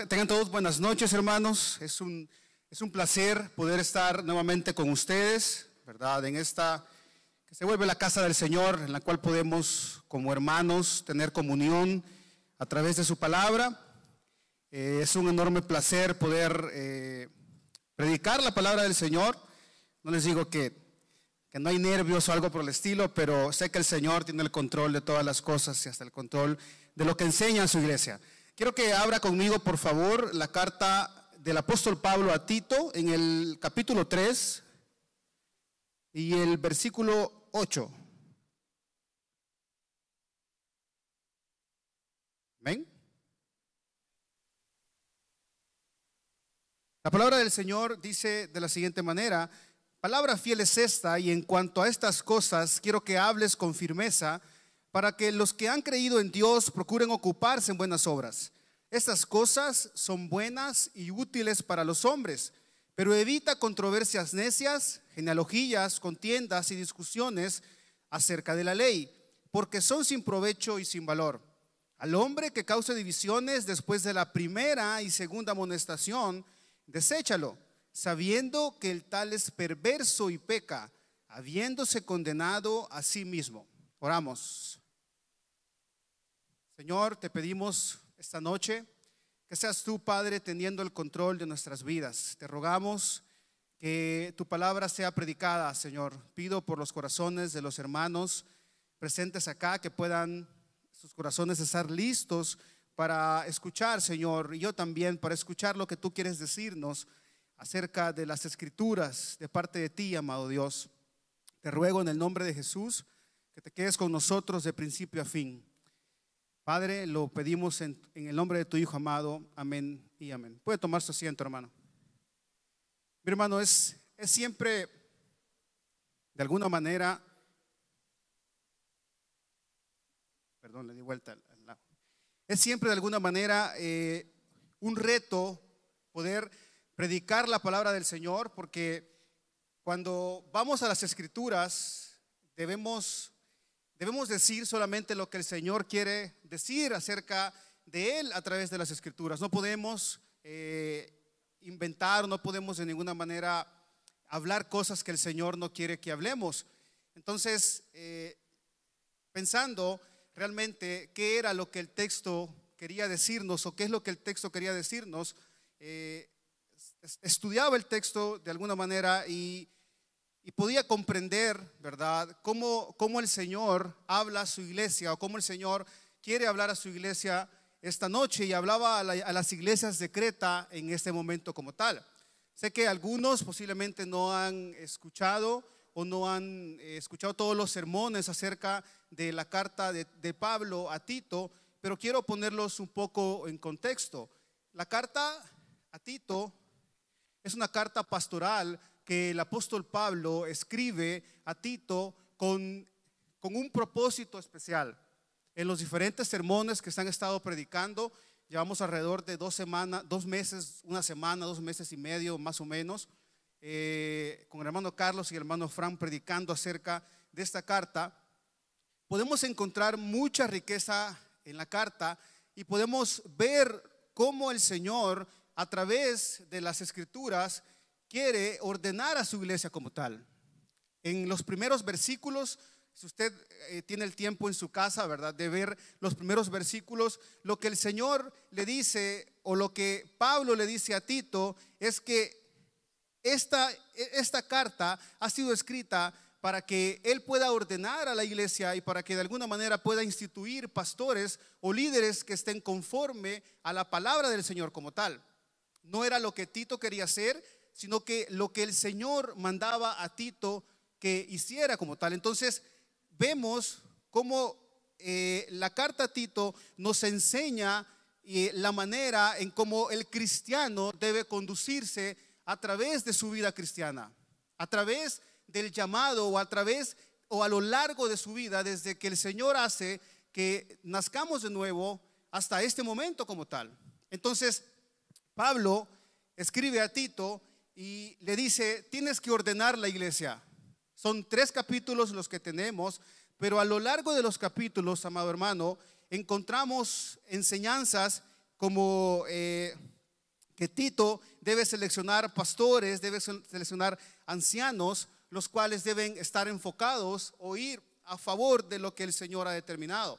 Tengan todos buenas noches, hermanos. Es un placer poder estar nuevamente con ustedes, ¿verdad? En esta que se vuelve la casa del Señor, en la cual podemos, como hermanos, tener comunión a través de su palabra. Es un enorme placer poder predicar la palabra del Señor. No les digo que no hay nervios o algo por el estilo, pero sé que el Señor tiene el control de todas las cosas y hasta el control de lo que enseña a su iglesia. Quiero que abra conmigo, por favor, la carta del apóstol Pablo a Tito en el capítulo 3 y el versículo 8. ¿Ven? La palabra del Señor dice de la siguiente manera: palabra fiel es esta, y en cuanto a estas cosas quiero que hables con firmeza, para que los que han creído en Dios procuren ocuparse en buenas obras. Estas cosas son buenas y útiles para los hombres, pero evita controversias necias, genealogías, contiendas y discusiones acerca de la ley, porque son sin provecho y sin valor. Al hombre que cause divisiones después de la primera y segunda amonestación, deséchalo, sabiendo que el tal es perverso y peca, habiéndose condenado a sí mismo. Oramos. Señor, te pedimos esta noche que seas tú, Padre, teniendo el control de nuestras vidas. Te rogamos que tu palabra sea predicada, Señor. Pido por los corazones de los hermanos presentes acá, que puedan sus corazones estar listos para escuchar, Señor, y yo también para escuchar lo que tú quieres decirnos acerca de las Escrituras de parte de ti, amado Dios. Te ruego en el nombre de Jesús que te quedes con nosotros de principio a fin. Padre, lo pedimos en el nombre de tu Hijo amado. Amén y amén. Puede tomar su asiento, hermano. Mi hermano, es siempre de alguna manera, perdón, le di vuelta al lado. Es siempre de alguna manera un reto poder predicar la palabra del Señor, porque cuando vamos a las Escrituras debemos decir solamente lo que el Señor quiere decir acerca de Él a través de las Escrituras. No podemos inventar, no podemos de ninguna manera hablar cosas que el Señor no quiere que hablemos. Entonces, pensando realmente qué era lo que el texto quería decirnos o qué es lo que el texto quería decirnos, estudiaba el texto de alguna manera y podía comprender, ¿verdad?, cómo el Señor habla a su iglesia, o cómo el Señor quiere hablar a su iglesia esta noche, y hablaba a las iglesias de Creta en este momento como tal. Sé que algunos posiblemente no han escuchado o no han escuchado todos los sermones acerca de la carta de Pablo a Tito, pero quiero ponerlos un poco en contexto. La carta a Tito es una carta pastoral que el apóstol Pablo escribe a Tito con un propósito especial. En los diferentes sermones que se han estado predicando, llevamos alrededor de 2 meses, una semana, 2 meses y medio más o menos, con el hermano Carlos y el hermano Fran predicando acerca de esta carta. Podemos encontrar mucha riqueza en la carta y podemos ver cómo el Señor, a través de las Escrituras, quiere ordenar a su iglesia como tal. En los primeros versículos, si usted tiene el tiempo en su casa, ¿verdad?, de ver los primeros versículos, lo que el Señor le dice, o lo que Pablo le dice a Tito, es que esta carta ha sido escrita para que él pueda ordenar a la iglesia y para que de alguna manera pueda instituir pastores o líderes que estén conforme a la palabra del Señor como tal. No era lo que Tito quería hacer, sino que lo que el Señor mandaba a Tito que hiciera como tal. Entonces vemos cómo la carta a Tito nos enseña la manera en cómo el cristiano debe conducirse a través de su vida cristiana, a través del llamado, o a través o a lo largo de su vida, desde que el Señor hace que nazcamos de nuevo hasta este momento como tal. Entonces Pablo escribe a Tito y le dice: tienes que ordenar la iglesia. Son 3 capítulos los que tenemos, pero a lo largo de los capítulos, amado hermano, encontramos enseñanzas como que Tito debe seleccionar pastores, debe seleccionar ancianos, los cuales deben estar enfocados o ir a favor de lo que el Señor ha determinado.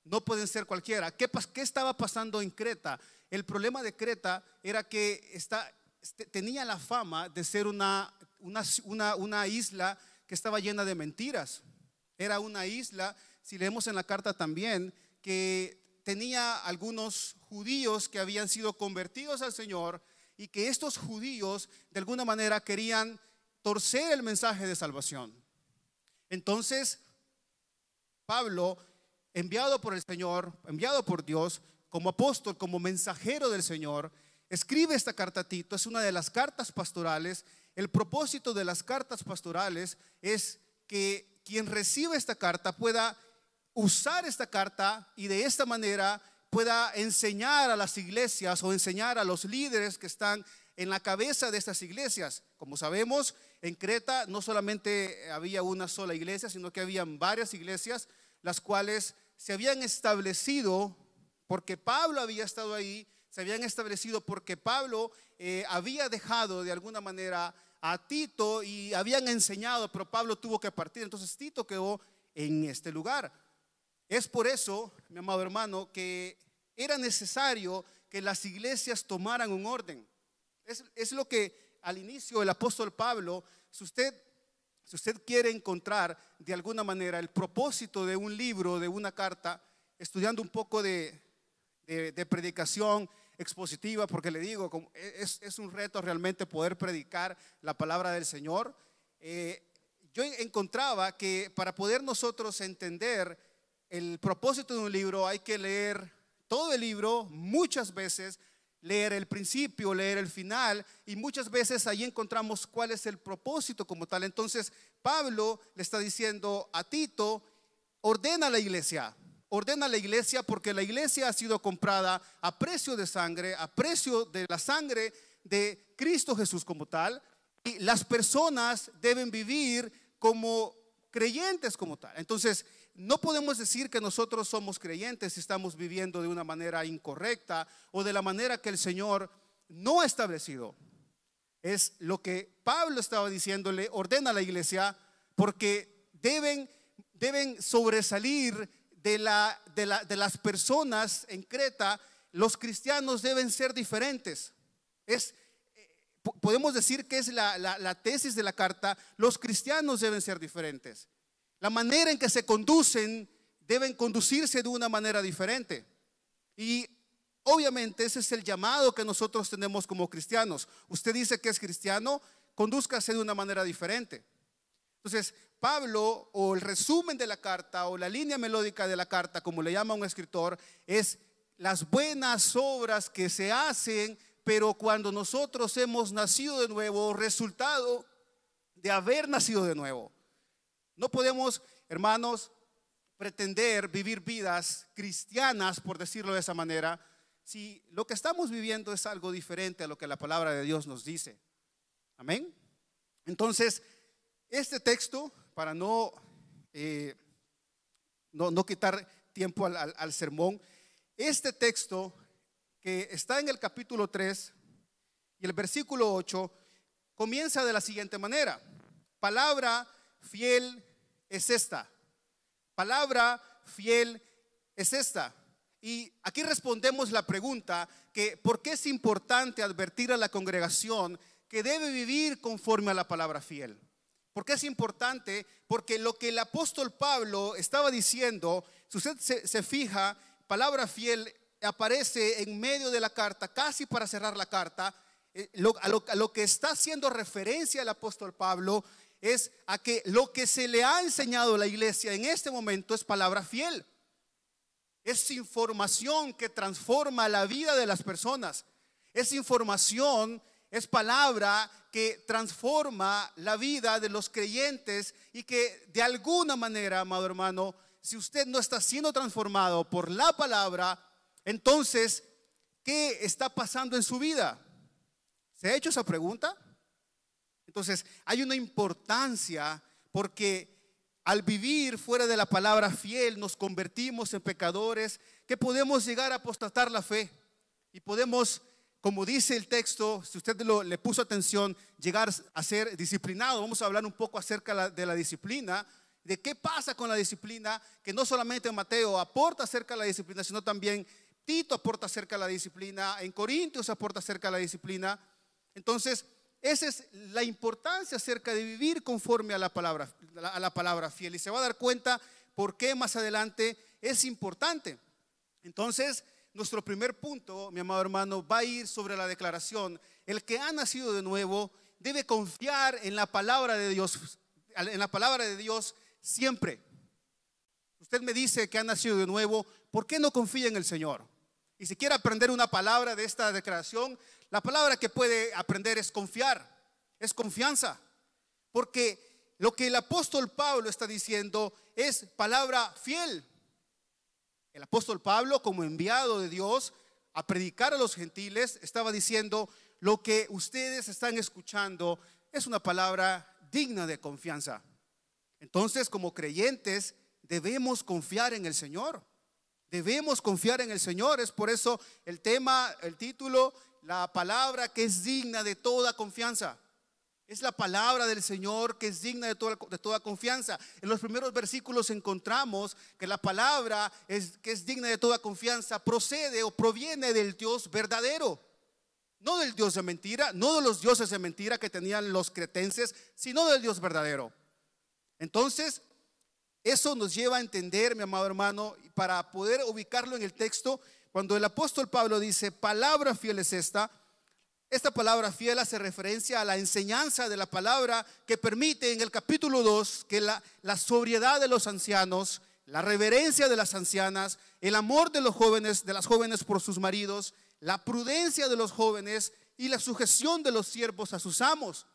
No pueden ser cualquiera. ¿Qué estaba pasando en Creta? El problema de Creta era que tenía la fama de ser una isla que estaba llena de mentiras. Era una isla, si leemos en la carta también, que tenía algunos judíos que habían sido convertidos al Señor y que estos judíos de alguna manera querían torcer el mensaje de salvación. Entonces Pablo, enviado por el Señor, enviado por Dios como apóstol, como mensajero del Señor, escribe esta carta a Tito. Es una de las cartas pastorales. El propósito de las cartas pastorales es que quien recibe esta carta pueda usar esta carta y de esta manera pueda enseñar a las iglesias o enseñar a los líderes que están en la cabeza de estas iglesias. Como sabemos, en Creta no solamente había una sola iglesia, sino que habían varias iglesias, las cuales se habían establecido porque Pablo había estado ahí, se habían establecido porque Pablo había dejado de alguna manera a Tito y habían enseñado, pero Pablo tuvo que partir. Entonces Tito quedó en este lugar. Es por eso, mi amado hermano, que era necesario que las iglesias tomaran un orden. Es lo que al inicio el apóstol Pablo, si usted quiere encontrar de alguna manera el propósito de un libro, de una carta, estudiando un poco de predicación expositiva, porque le digo, es un reto realmente poder predicar la palabra del Señor. Yo encontraba que para poder nosotros entender el propósito de un libro hay que leer todo el libro muchas veces, leer el principio, leer el final, y muchas veces ahí encontramos cuál es el propósito como tal. Entonces Pablo le está diciendo a Tito: ordena la iglesia porque la iglesia ha sido comprada a precio de sangre, a precio de la sangre de Cristo Jesús como tal, y las personas deben vivir como creyentes como tal. Entonces no podemos decir que nosotros somos creyentes si estamos viviendo de una manera incorrecta o de la manera que el Señor no ha establecido. Es lo que Pablo estaba diciéndole: ordena a la iglesia porque deben sobresalir de las personas en Creta. Los cristianos deben ser diferentes. Podemos decir que es la tesis de la carta: los cristianos deben ser diferentes. La manera en que se conducen deben conducirse de una manera diferente. Y obviamente ese es el llamado que nosotros tenemos como cristianos. Usted dice que es cristiano, condúzcase de una manera diferente. Entonces Pablo, o el resumen de la carta, o la línea melódica de la carta, como le llama un escritor, es las buenas obras que se hacen, pero cuando nosotros hemos nacido de nuevo, resultado de haber nacido de nuevo. No podemos, hermanos, pretender vivir vidas cristianas, por decirlo de esa manera, si lo que estamos viviendo es algo diferente a lo que la palabra de Dios nos dice. Amén. Entonces, este texto, para no quitar tiempo al sermón, este texto que está en el capítulo 3 y el versículo 8 comienza de la siguiente manera: palabra fiel es esta. Palabra fiel es esta. Y aquí respondemos la pregunta que ¿por qué es importante advertir a la congregación que debe vivir conforme a la palabra fiel? ¿Por qué es importante? Porque lo que el apóstol Pablo estaba diciendo, si usted se fija, palabra fiel aparece en medio de la carta, casi para cerrar la carta. A lo que está haciendo referencia el apóstol Pablo es a que lo que se le ha enseñado a la iglesia en este momento es palabra fiel. Es información que transforma la vida de las personas. Es información, es palabra que transforma la vida de los creyentes y que de alguna manera, amado hermano, si usted no está siendo transformado por la palabra, entonces, ¿qué está pasando en su vida? ¿Se ha hecho esa pregunta? Entonces, hay una importancia porque al vivir fuera de la palabra fiel nos convertimos en pecadores que podemos llegar a apostatar la fe. y podemos, como dice el texto, si usted le puso atención, llegar a ser disciplinado. Vamos a hablar un poco acerca de la disciplina, de qué pasa con la disciplina, que no solamente Mateo aporta acerca de la disciplina, sino también Tito aporta acerca de la disciplina, en Corintios aporta acerca de la disciplina. Entonces, esa es la importancia acerca de vivir conforme a la palabra fiel. Y se va a dar cuenta por qué más adelante es importante. Entonces, nuestro primer punto, mi amado hermano, va a ir sobre la declaración: el que ha nacido de nuevo debe confiar en la palabra de Dios, siempre. Usted me dice que ha nacido de nuevo, ¿por qué no confía en el Señor? Y si quiere aprender una palabra de esta declaración, la palabra que puede aprender es confiar, es confianza. Porque lo que el apóstol Pablo está diciendo es palabra fiel. El apóstol Pablo, como enviado de Dios a predicar a los gentiles, estaba diciendo: lo que ustedes están escuchando es una palabra digna de confianza. Entonces, como creyentes, debemos confiar en el Señor. Debemos confiar en el Señor. Es por eso el tema, el título, la palabra que es digna de toda confianza. Es la palabra del Señor que es digna de toda confianza. En los primeros versículos encontramos que la palabra que es digna de toda confianza procede o proviene del Dios verdadero. No del Dios de mentira, no de los dioses de mentira que tenían los cretenses, sino del Dios verdadero. Entonces, eso nos lleva a entender, mi amado hermano, para poder ubicarlo en el texto, cuando el apóstol Pablo dice palabra fiel es esta palabra fiel hace referencia a la enseñanza de la palabra que permite en el capítulo 2 que la sobriedad de los ancianos, la reverencia de las ancianas, el amor de los jóvenes, de las jóvenes por sus maridos, la prudencia de los jóvenes y la sujeción de los siervos a sus amos.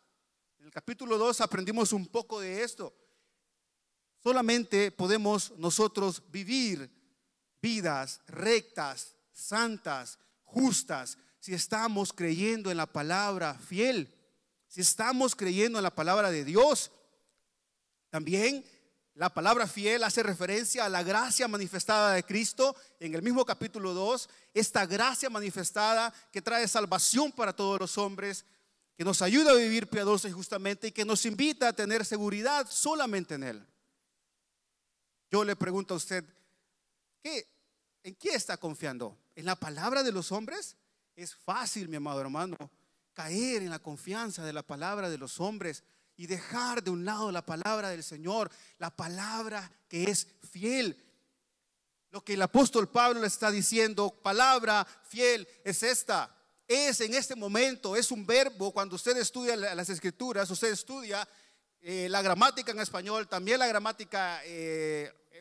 En el capítulo 2 aprendimos un poco de esto. Solamente podemos nosotros vivir vidas rectas, santas, justas, si estamos creyendo en la palabra fiel, si estamos creyendo en la palabra de Dios. También la palabra fiel hace referencia a la gracia manifestada de Cristo en el mismo capítulo 2, esta gracia manifestada que trae salvación para todos los hombres, que nos ayuda a vivir piadosa y justamente y que nos invita a tener seguridad solamente en Él. Yo le pregunto a usted, ¿en qué está confiando? ¿En la palabra de los hombres? Es fácil, mi amado hermano, caer en la confianza de la palabra de los hombres y dejar de un lado la palabra del Señor, la palabra que es fiel. Lo que el apóstol Pablo le está diciendo, palabra fiel es esta. Es en este momento, es un verbo. Cuando usted estudia las escrituras, usted estudia la gramática en español, también la gramática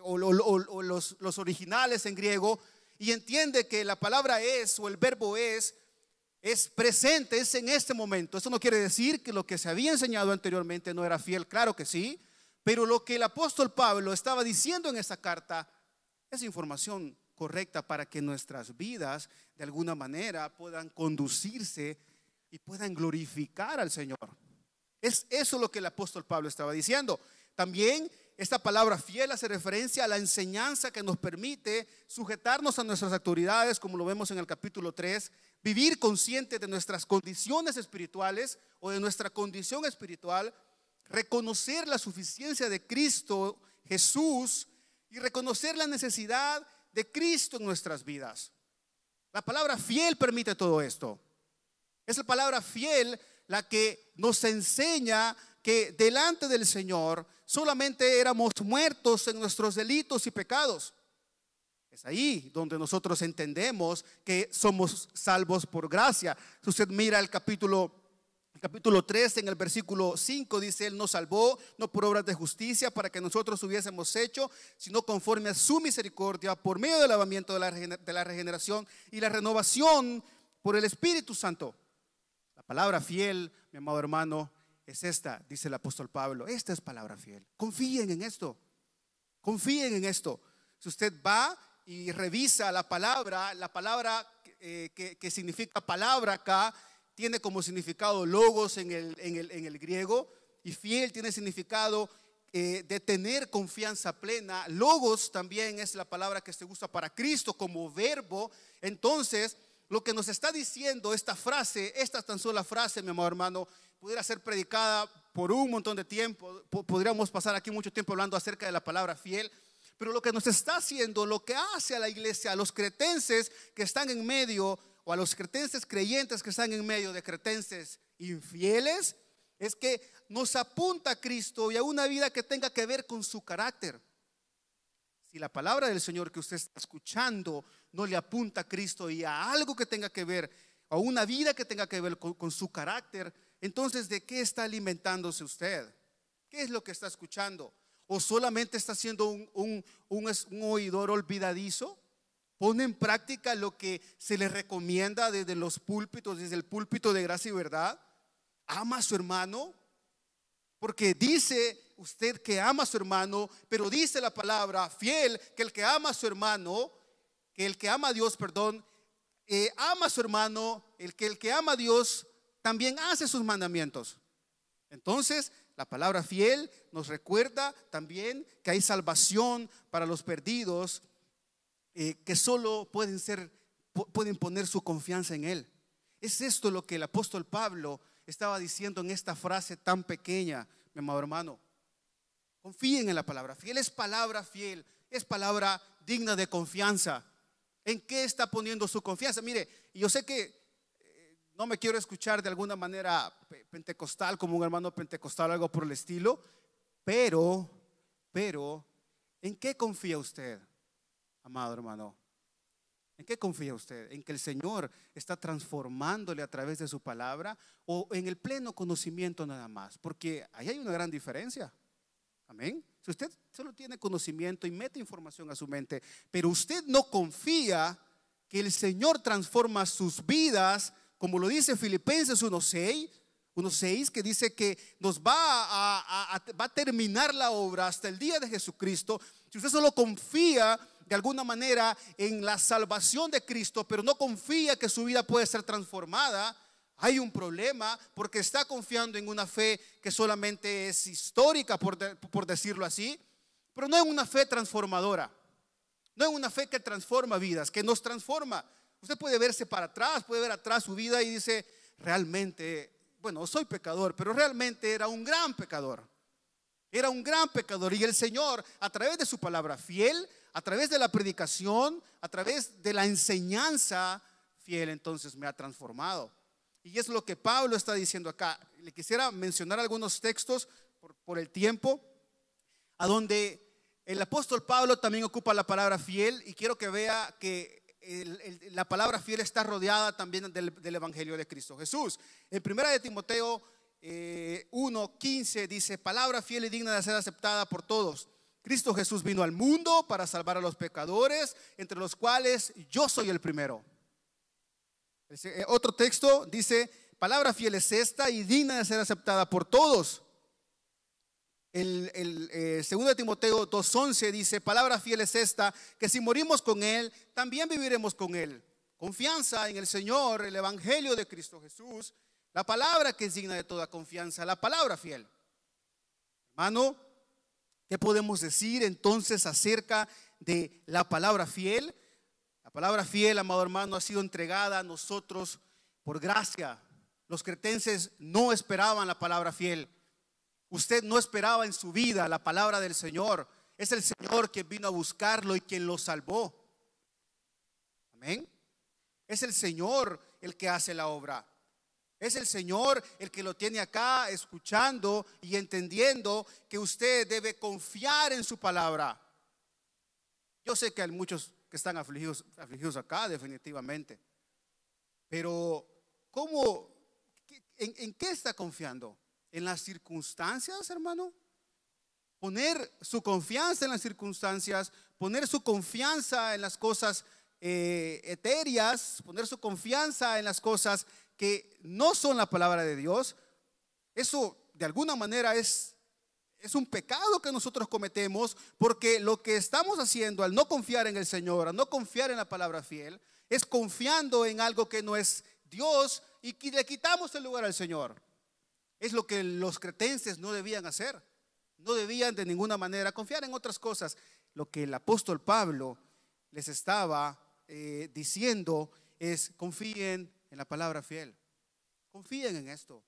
o los originales en griego, y entiende que la palabra es, o el verbo es presente, es en este momento. Eso no quiere decir que lo que se había enseñado anteriormente no era fiel, claro que sí, pero lo que el apóstol Pablo estaba diciendo en esta carta es información correcta para que nuestras vidas de alguna manera puedan conducirse y puedan glorificar al Señor. Es eso lo que el apóstol Pablo estaba diciendo. También esta palabra fiel hace referencia a la enseñanza que nos permite sujetarnos a nuestras autoridades, como lo vemos en el capítulo 3, vivir consciente de nuestras condiciones espirituales o de nuestra condición espiritual, reconocer la suficiencia de Cristo Jesús y reconocer la necesidad de Cristo en nuestras vidas. La palabra fiel permite todo esto. Es la palabra fiel la que nos enseña que delante del Señor solamente éramos muertos en nuestros delitos y pecados. Es ahí donde nosotros entendemos que somos salvos por gracia. Si usted mira el capítulo 3 en el versículo 5, dice: Él nos salvó no por obras de justicia para que nosotros hubiésemos hecho, sino conforme a su misericordia, por medio del lavamiento de la regeneración y la renovación por el Espíritu Santo. La palabra fiel, mi amado hermano, es esta, dice el apóstol Pablo. Esta es palabra fiel. Confíen en esto. Confíen en esto. Si usted va y revisa la palabra que significa palabra acá, tiene como significado logos en el griego, y fiel tiene significado de tener confianza plena. Logos también es la palabra que se usa para Cristo como verbo. Entonces, lo que nos está diciendo esta frase, esta tan sola frase, mi amado hermano, pudiera ser predicada por un montón de tiempo. Podríamos pasar aquí mucho tiempo hablando acerca de la palabra fiel. Pero lo que nos está haciendo, lo que hace a la iglesia, a los cretenses que están en medio, o a los cretenses creyentes que están en medio de cretenses infieles, es que nos apunta a Cristo y a una vida que tenga que ver con su carácter. Si la palabra del Señor que usted está escuchando no le apunta a Cristo y a algo que tenga que ver, a una vida que tenga que ver con su carácter, entonces ¿de qué está alimentándose usted? ¿Qué es lo que está escuchando? ¿O solamente está siendo un oidor olvidadizo? ¿Pone en práctica lo que se le recomienda desde los púlpitos, desde el púlpito de Gracia y Verdad? ¿Ama a su hermano? Porque dice usted que ama a su hermano, pero dice la palabra fiel que el que ama a su hermano, que el que ama a Dios, perdón, ama a su hermano, el que ama a Dios también hace sus mandamientos. Entonces, la palabra fiel nos recuerda también que hay salvación para los perdidos, que solo pueden poner su confianza en Él. Es esto lo que el apóstol Pablo estaba diciendo en esta frase tan pequeña, mi amado hermano. Confíen en la palabra fiel, es palabra fiel, es palabra digna de confianza. ¿En qué está poniendo su confianza? Mire, yo sé que no me quiero escuchar de alguna manera pentecostal, como un hermano pentecostal o algo por el estilo, pero, ¿en qué confía usted, amado hermano? ¿En qué confía usted? ¿En que el Señor está transformándole a través de su palabra o en el pleno conocimiento nada más? Porque ahí hay una gran diferencia. Amén. Si usted solo tiene conocimiento y mete información a su mente, pero usted no confía que el Señor transforma sus vidas, como lo dice Filipenses 1:6, que dice que nos va a terminar la obra hasta el día de Jesucristo. Si usted solo confía de alguna manera en la salvación de Cristo, pero no confía que su vida puede ser transformada, hay un problema, porque está confiando en una fe que solamente es histórica, por decirlo así, pero no en una fe transformadora, no en una fe que transforma vidas, que nos transforma. Usted puede verse para atrás, puede ver atrás su vida y dice, realmente, bueno, soy pecador, pero realmente era un gran pecador. Era un gran pecador, y el Señor, a través de su palabra fiel, a través de la predicación, a través de la enseñanza fiel, entonces me ha transformado. Y es lo que Pablo está diciendo acá. Le quisiera mencionar algunos textos por el tiempo, a donde el apóstol Pablo también ocupa la palabra fiel, y quiero que vea que la palabra fiel está rodeada también del Evangelio de Cristo Jesús. En 1 de Timoteo 1:15 dice: palabra fiel y digna de ser aceptada por todos. Cristo Jesús vino al mundo para salvar a los pecadores, entre los cuales yo soy el primero. Otro texto dice: palabra fiel es esta y digna de ser aceptada por todos. El 2 de Timoteo 2:11 dice: palabra fiel es esta, que si morimos con Él, también viviremos con Él. Confianza en el Señor, el Evangelio de Cristo Jesús, la palabra que es digna de toda confianza, la palabra fiel. Hermano, ¿qué podemos decir entonces acerca de la palabra fiel? La palabra fiel, amado hermano, ha sido entregada a nosotros por gracia. Los cretenses no esperaban la palabra fiel. Usted no esperaba en su vida la palabra del Señor. Es el Señor quien vino a buscarlo y quien lo salvó. Amén. Es el Señor el que hace la obra. Es el Señor el que lo tiene acá escuchando y entendiendo que usted debe confiar en su palabra. Yo sé que hay muchos que están afligidos acá, definitivamente. Pero ¿cómo? ¿En qué está confiando? ¿En las circunstancias, hermano? Poner su confianza en las circunstancias, poner su confianza en las cosas etéreas, poner su confianza en las cosas que no son la palabra de Dios. Eso de alguna manera es un pecado que nosotros cometemos, porque lo que estamos haciendo al no confiar en el Señor, al no confiar en la palabra fiel, es confiando en algo que no es Dios y que le quitamos el lugar al Señor. Es lo que los cretenses no debían hacer. No debían de ninguna manera confiar en otras cosas. Lo que el apóstol Pablo les estaba diciendo es confíen en la palabra fiel. Confíen en esto.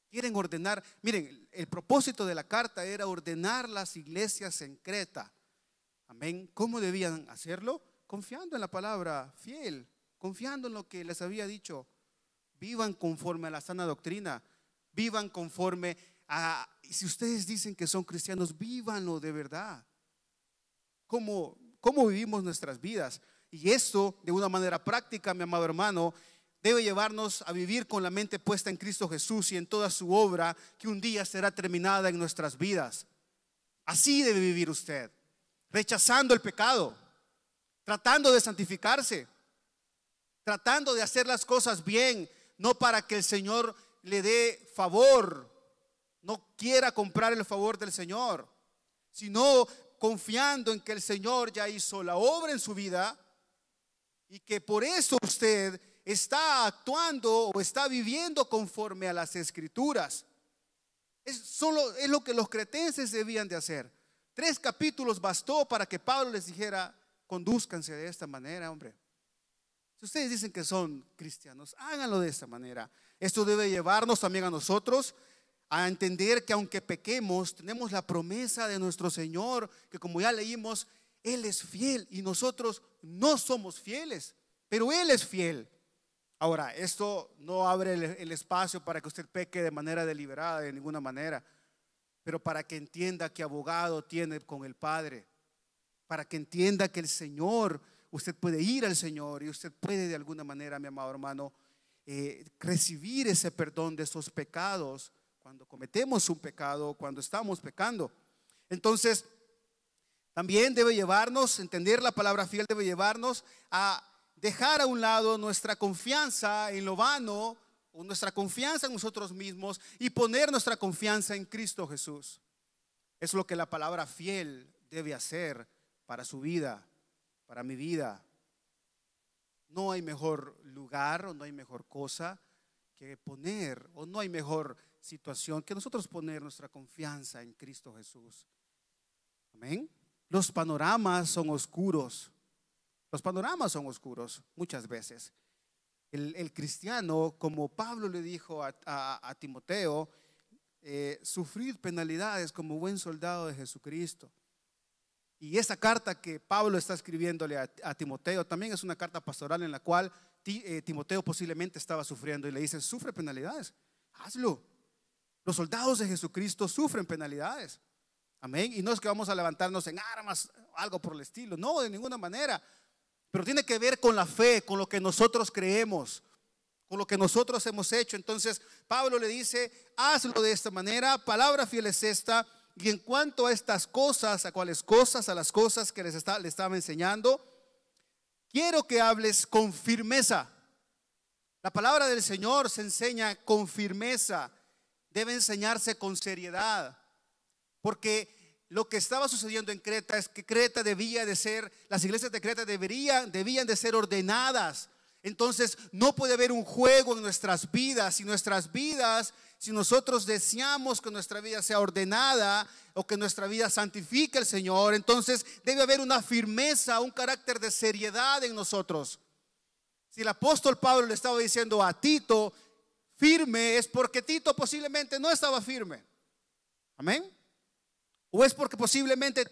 Quieren ordenar. Miren, el propósito de la carta era ordenar las iglesias en Creta. Amén. ¿Cómo debían hacerlo? Confiando en la palabra fiel, confiando en lo que les había dicho. Vivan conforme a la sana doctrina. Vivan conforme a, si ustedes dicen que son cristianos, vívanlo de verdad. ¿Cómo vivimos nuestras vidas? Y esto, de una manera práctica, mi amado hermano, debe llevarnos a vivir con la mente puesta en Cristo Jesús y en toda su obra, que un día será terminada en nuestras vidas. Así debe vivir usted, rechazando el pecado, tratando de santificarse, tratando de hacer las cosas bien, no para que el Señor le dé favor, no quiera comprar el favor del Señor, sino confiando en que el Señor ya hizo la obra en su vida y que por eso usted está actuando o está viviendo conforme a las Escrituras. Es lo que los cretenses debían de hacer. 3 capítulos bastó para que Pablo les dijera: condúzcanse de esta manera, hombre. Si ustedes dicen que son cristianos, háganlo de esta manera. Esto debe llevarnos también a nosotros a entender que aunque pequemos, tenemos la promesa de nuestro Señor, que como ya leímos, Él es fiel y nosotros no somos fieles, pero Él es fiel. Ahora, esto no abre el espacio para que usted peque de manera deliberada, de ninguna manera, pero para que entienda que abogado tiene con el Padre, para que entienda que el Señor, usted puede ir al Señor y usted puede de alguna manera, mi amado hermano, recibir ese perdón de esos pecados cuando cometemos un pecado, cuando estamos pecando. Entonces, también debe llevarnos, entender la palabra fiel debe llevarnos a dejar a un lado nuestra confianza en lo vano o nuestra confianza en nosotros mismos y poner nuestra confianza en Cristo Jesús. Es lo que la palabra fiel debe hacer para su vida, para mi vida. No hay mejor lugar o no hay mejor cosa que poner, o no hay mejor situación que nosotros poner nuestra confianza en Cristo Jesús. Amén. Los panoramas son oscuros. Los panoramas son oscuros muchas veces. El cristiano, como Pablo le dijo a Timoteo, sufrir penalidades como buen soldado de Jesucristo. Y esa carta que Pablo está escribiéndole a Timoteo también es una carta pastoral en la cual Timoteo posiblemente estaba sufriendo, y le dice: sufre penalidades, hazlo. Los soldados de Jesucristo sufren penalidades. Amén. Y no es que vamos a levantarnos en armas, algo por el estilo, no, de ninguna manera. Pero tiene que ver con la fe, con lo que nosotros creemos, con lo que nosotros hemos hecho. Entonces Pablo le dice: hazlo de esta manera, palabra fiel es esta. Y en cuanto a estas cosas, ¿a cuáles cosas? A las cosas que le estaba enseñando, quiero que hables con firmeza. La palabra del Señor se enseña con firmeza, debe enseñarse con seriedad, porque lo que estaba sucediendo en Creta es que Creta debía de ser, las iglesias de Creta debían de ser ordenadas. Entonces no puede haber un juego en nuestras vidas. Si nosotros deseamos que nuestra vida sea ordenada o que nuestra vida santifique al Señor, entonces debe haber una firmeza, un carácter de seriedad en nosotros. Si el apóstol Pablo le estaba diciendo a Tito firme, es porque Tito posiblemente no estaba firme. Amén. O es porque posiblemente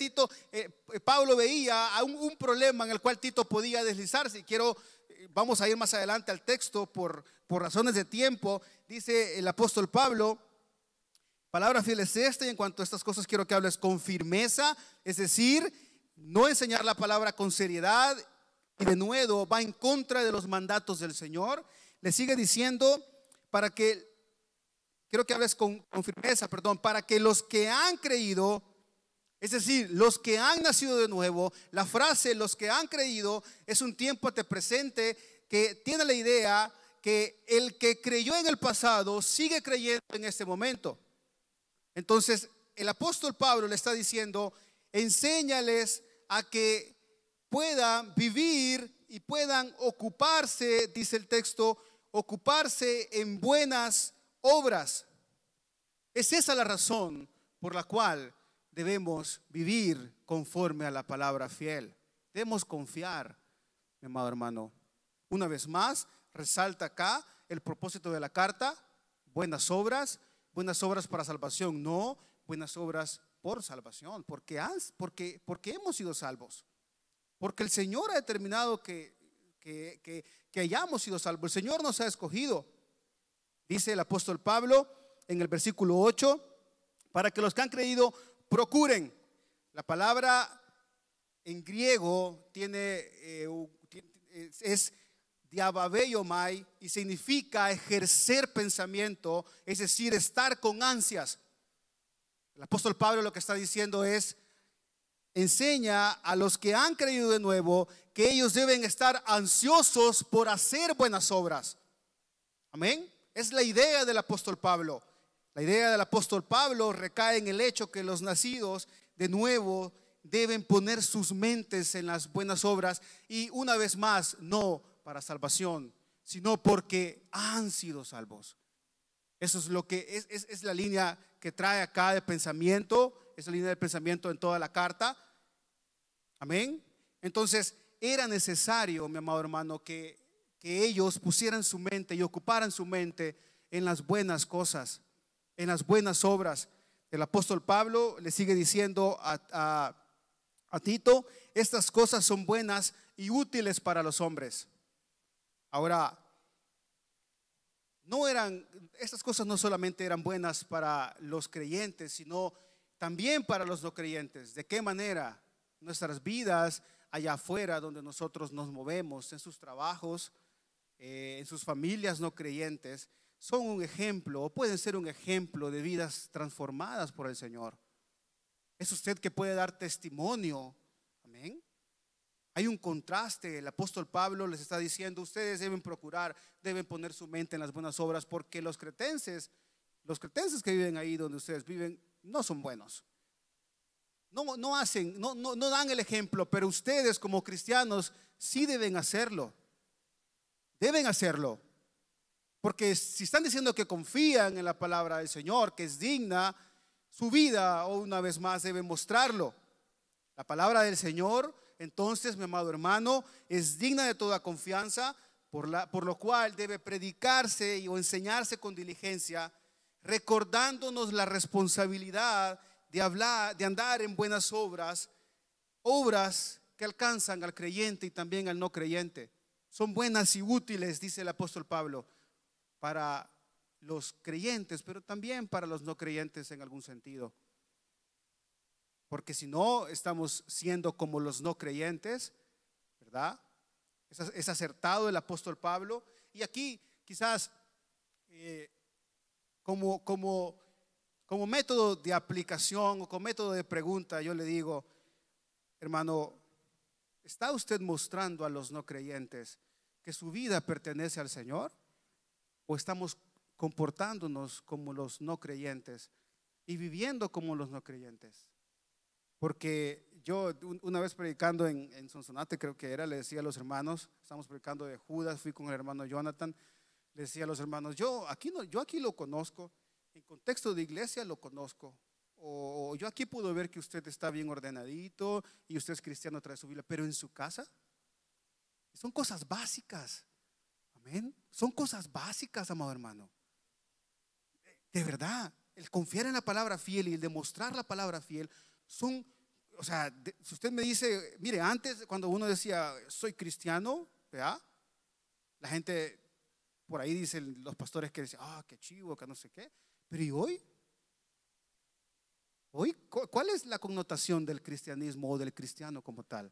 Pablo veía un problema en el cual Tito podía deslizarse. Vamos a ir más adelante al texto por razones de tiempo. Dice el apóstol Pablo: palabra fiel es esta, y en cuanto a estas cosas quiero que hables con firmeza. Es decir, no enseñar la palabra con seriedad y de nuevo va en contra de los mandatos del Señor. Le sigue diciendo quiero que hables con firmeza, para que los que han creído, es decir, los que han nacido de nuevo. La frase los que han creído es un tiempo ante presente que tiene la idea que el que creyó en el pasado sigue creyendo en este momento. Entonces el apóstol Pablo le está diciendo: enséñales a que puedan vivir y puedan ocuparse, dice el texto, ocuparse en buenas obras. Es esa la razón por la cual debemos vivir conforme a la palabra fiel. Debemos confiar, mi amado hermano. Una vez más, resalta acá el propósito de la carta: buenas obras para salvación, no buenas obras por salvación, porque hemos sido salvos, porque el Señor ha determinado que hayamos sido salvos. El Señor nos ha escogido. Dice el apóstol Pablo en el versículo 8, para que los que han creído procuren. La palabra en griego es diababeiomai y significa ejercer pensamiento, es decir, estar con ansias. El apóstol Pablo lo que está diciendo es: enseña a los que han creído de nuevo que ellos deben estar ansiosos por hacer buenas obras. Amén. Es la idea del apóstol Pablo. La idea del apóstol Pablo recae en el hecho que los nacidos de nuevo deben poner sus mentes en las buenas obras, y una vez más, no para salvación, sino porque han sido salvos. Eso es lo que es la línea que trae acá de pensamiento, es la línea de pensamiento en toda la carta. Amén. Entonces era necesario, mi amado hermano, que ellos pusieran su mente y ocuparan su mente en las buenas cosas, en las buenas obras. El apóstol Pablo le sigue diciendo a Tito: estas cosas son buenas y útiles para los hombres. Ahora, estas cosas no solamente eran buenas para los creyentes, sino también para los no creyentes. ¿De qué manera? Nuestras vidas allá afuera donde nosotros nos movemos, en sus trabajos, en sus familias no creyentes, son un ejemplo, o pueden ser un ejemplo de vidas transformadas por el Señor. Es usted que puede dar testimonio. Amén. Hay un contraste. El apóstol Pablo les está diciendo: ustedes deben procurar, deben poner su mente en las buenas obras, porque los cretenses que viven ahí donde ustedes viven no son buenos. No dan el ejemplo, pero ustedes como cristianos sí deben hacerlo. Deben hacerlo. Porque si están diciendo que confían en la palabra del Señor, que es digna, su vida, o una vez más, debe mostrarlo. La palabra del Señor, entonces, mi amado hermano, es digna de toda confianza, por lo cual debe predicarse o enseñarse con diligencia, recordándonos la responsabilidad de andar en buenas obras, obras que alcanzan al creyente y también al no creyente. Son buenas y útiles, dice el apóstol Pablo, para los creyentes, pero también para los no creyentes en algún sentido. Porque si no, estamos siendo como los no creyentes, ¿verdad? Es acertado el apóstol Pablo. Y aquí quizás como método de aplicación o como método de pregunta, yo le digo: hermano, ¿está usted mostrando a los no creyentes que su vida pertenece al Señor? ¿O estamos comportándonos como los no creyentes y viviendo como los no creyentes? Porque yo una vez predicando en Sonsonate, creo que era, le decía a los hermanos, estamos predicando de Judas, fui con el hermano Jonathan, le decía a los hermanos: yo aquí lo conozco, en contexto de iglesia lo conozco, o yo aquí puedo ver que usted está bien ordenadito y usted es cristiano, trae su Biblia, pero en su casa son cosas básicas. Amén. Son cosas básicas, amado hermano. De verdad, el confiar en la palabra fiel y el demostrar la palabra fiel son, o sea, si usted me dice, mire, antes cuando uno decía soy cristiano, ¿verdad? La gente por ahí dicen, los pastores que dicen, qué chivo, que no sé qué. Pero ¿y hoy? Hoy, ¿cuál es la connotación del cristianismo o del cristiano como tal?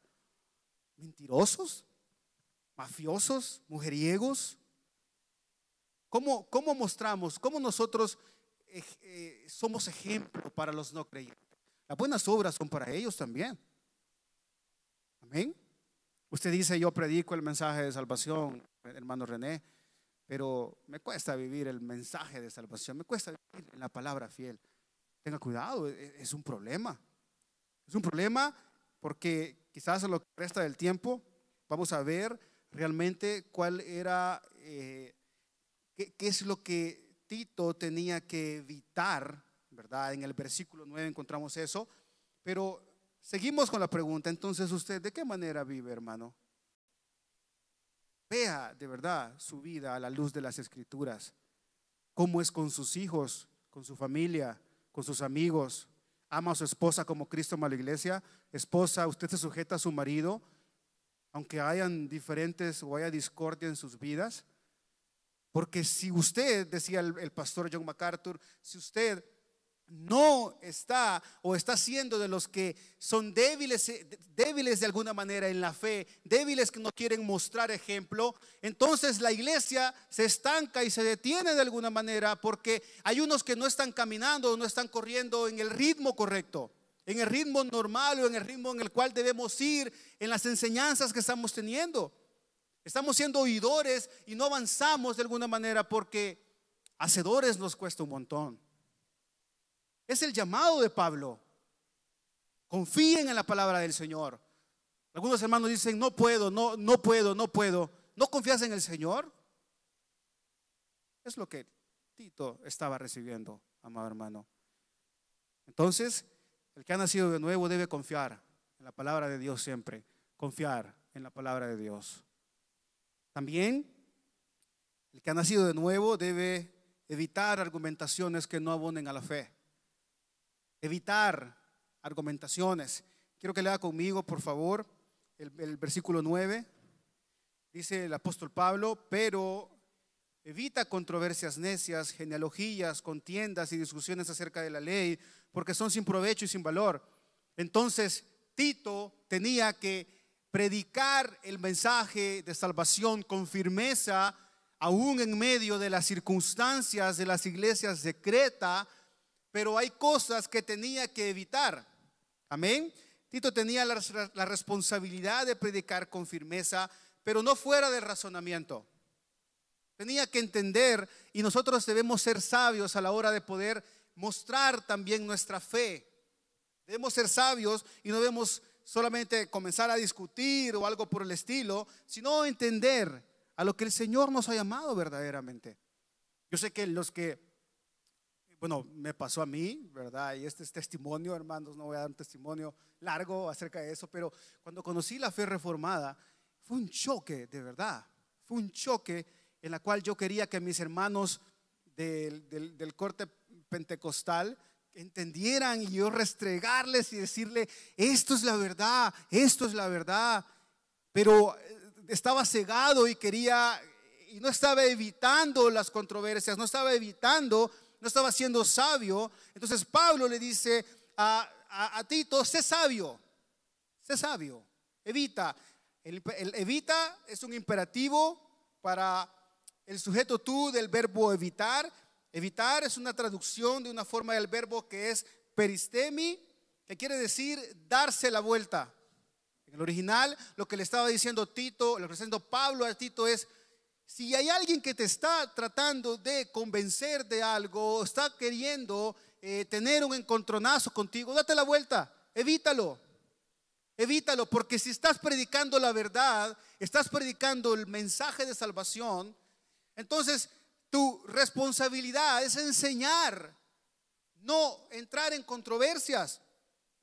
¿Mentirosos? ¿Mafiosos? ¿Mujeriegos? ¿Cómo mostramos? ¿Cómo nosotros somos ejemplo para los no creyentes? Las buenas obras son para ellos también. Amén. Usted dice: yo predico el mensaje de salvación, hermano René, pero me cuesta vivir el mensaje de salvación, me cuesta vivir en la palabra fiel. Tenga cuidado, es un problema. Es un problema porque quizás en lo que resta del tiempo vamos a ver realmente cuál era, qué es lo que Tito tenía que evitar, ¿verdad? En el versículo 9 encontramos eso, pero seguimos con la pregunta. Entonces, ¿usted de qué manera vive, hermano? Vea de verdad su vida a la luz de las Escrituras. Cómo es con sus hijos, con su familia, con sus amigos. Ama a su esposa como Cristo ama a la iglesia. Esposa, usted se sujeta a su marido, aunque hayan diferentes o haya discordia en sus vidas. Porque si usted, decía el pastor John MacArthur, si usted no está o está siendo de los que son débiles de alguna manera en la fe, débiles que no quieren mostrar ejemplo, entonces la iglesia se estanca y se detiene de alguna manera, porque hay unos que no están caminando, no están corriendo en el ritmo correcto, en el ritmo normal o en el ritmo en el cual debemos ir en las enseñanzas que estamos teniendo. Estamos siendo oidores y no avanzamos de alguna manera, porque hacedores nos cuesta un montón. Es el llamado de Pablo. Confíen en la palabra del Señor. Algunos hermanos dicen: no puedo, no puedo, no puedo. ¿No confías en el Señor? Es lo que Tito estaba recibiendo, amado hermano. Entonces, el que ha nacido de nuevo debe confiar en la palabra de Dios siempre. Confiar en la palabra de Dios. También, el que ha nacido de nuevo debe evitar argumentaciones que no abonen a la fe. Evitar argumentaciones. Quiero que lea conmigo, por favor, el versículo 9. Dice el apóstol Pablo: pero evita controversias necias, genealogías, contiendas y discusiones acerca de la ley, porque son sin provecho y sin valor. Entonces Tito tenía que predicar el mensaje de salvación con firmeza, aún en medio de las circunstancias de las iglesias de Creta. Pero hay cosas que tenía que evitar. Amén. Tito tenía la responsabilidad de predicar con firmeza, pero no fuera del razonamiento. Tenía que entender, y nosotros debemos ser sabios a la hora de poder mostrar también nuestra fe. Debemos ser sabios y no debemos solamente comenzar a discutir o algo por el estilo, sino entender a lo que el Señor nos ha llamado verdaderamente. Yo sé que me pasó a mí, ¿verdad? Y este es testimonio, hermanos, no voy a dar un testimonio largo acerca de eso, pero cuando conocí la fe reformada, fue un choque, de verdad. Fue un choque en la cual yo quería que mis hermanos del corte pentecostal entendieran, y yo restregarles y decirle: esto es la verdad, esto es la verdad. Pero estaba cegado y no estaba evitando las controversias, no estaba siendo sabio. Entonces Pablo le dice a Tito: sé sabio, evita. El evita es un imperativo para el sujeto tú del verbo evitar. Evitar es una traducción de una forma del verbo que es peristemi, que quiere decir darse la vuelta. En el original, lo que le estaba diciendo Tito, lo que está diciendo Pablo a Tito es: si hay alguien que te está tratando de convencer de algo, está queriendo tener un encontronazo contigo, date la vuelta, evítalo, porque si estás predicando la verdad, estás predicando el mensaje de salvación, entonces tu responsabilidad es enseñar, no entrar en controversias.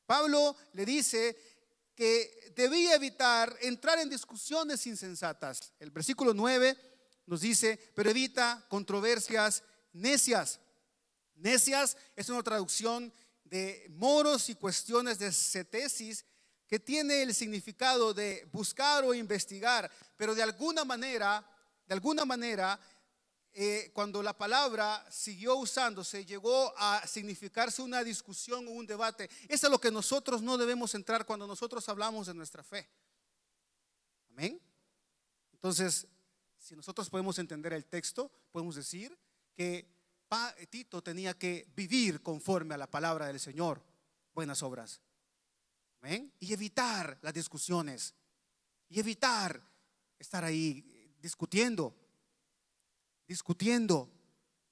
Pablo le dice que debía evitar entrar en discusiones insensatas. El versículo 9 nos dice: pero evita controversias necias. Necias es una traducción de moros y cuestiones de cetesis, que tiene el significado de buscar o investigar, pero de alguna manera, cuando la palabra siguió usándose, llegó a significarse una discusión o un debate. Eso es lo que nosotros no debemos entrar cuando nosotros hablamos de nuestra fe. Amén. Entonces, si nosotros podemos entender el texto, podemos decir que Tito tenía que vivir conforme a la palabra del Señor, buenas obras. Amén. Y evitar las discusiones, y evitar estar ahí discutiendo,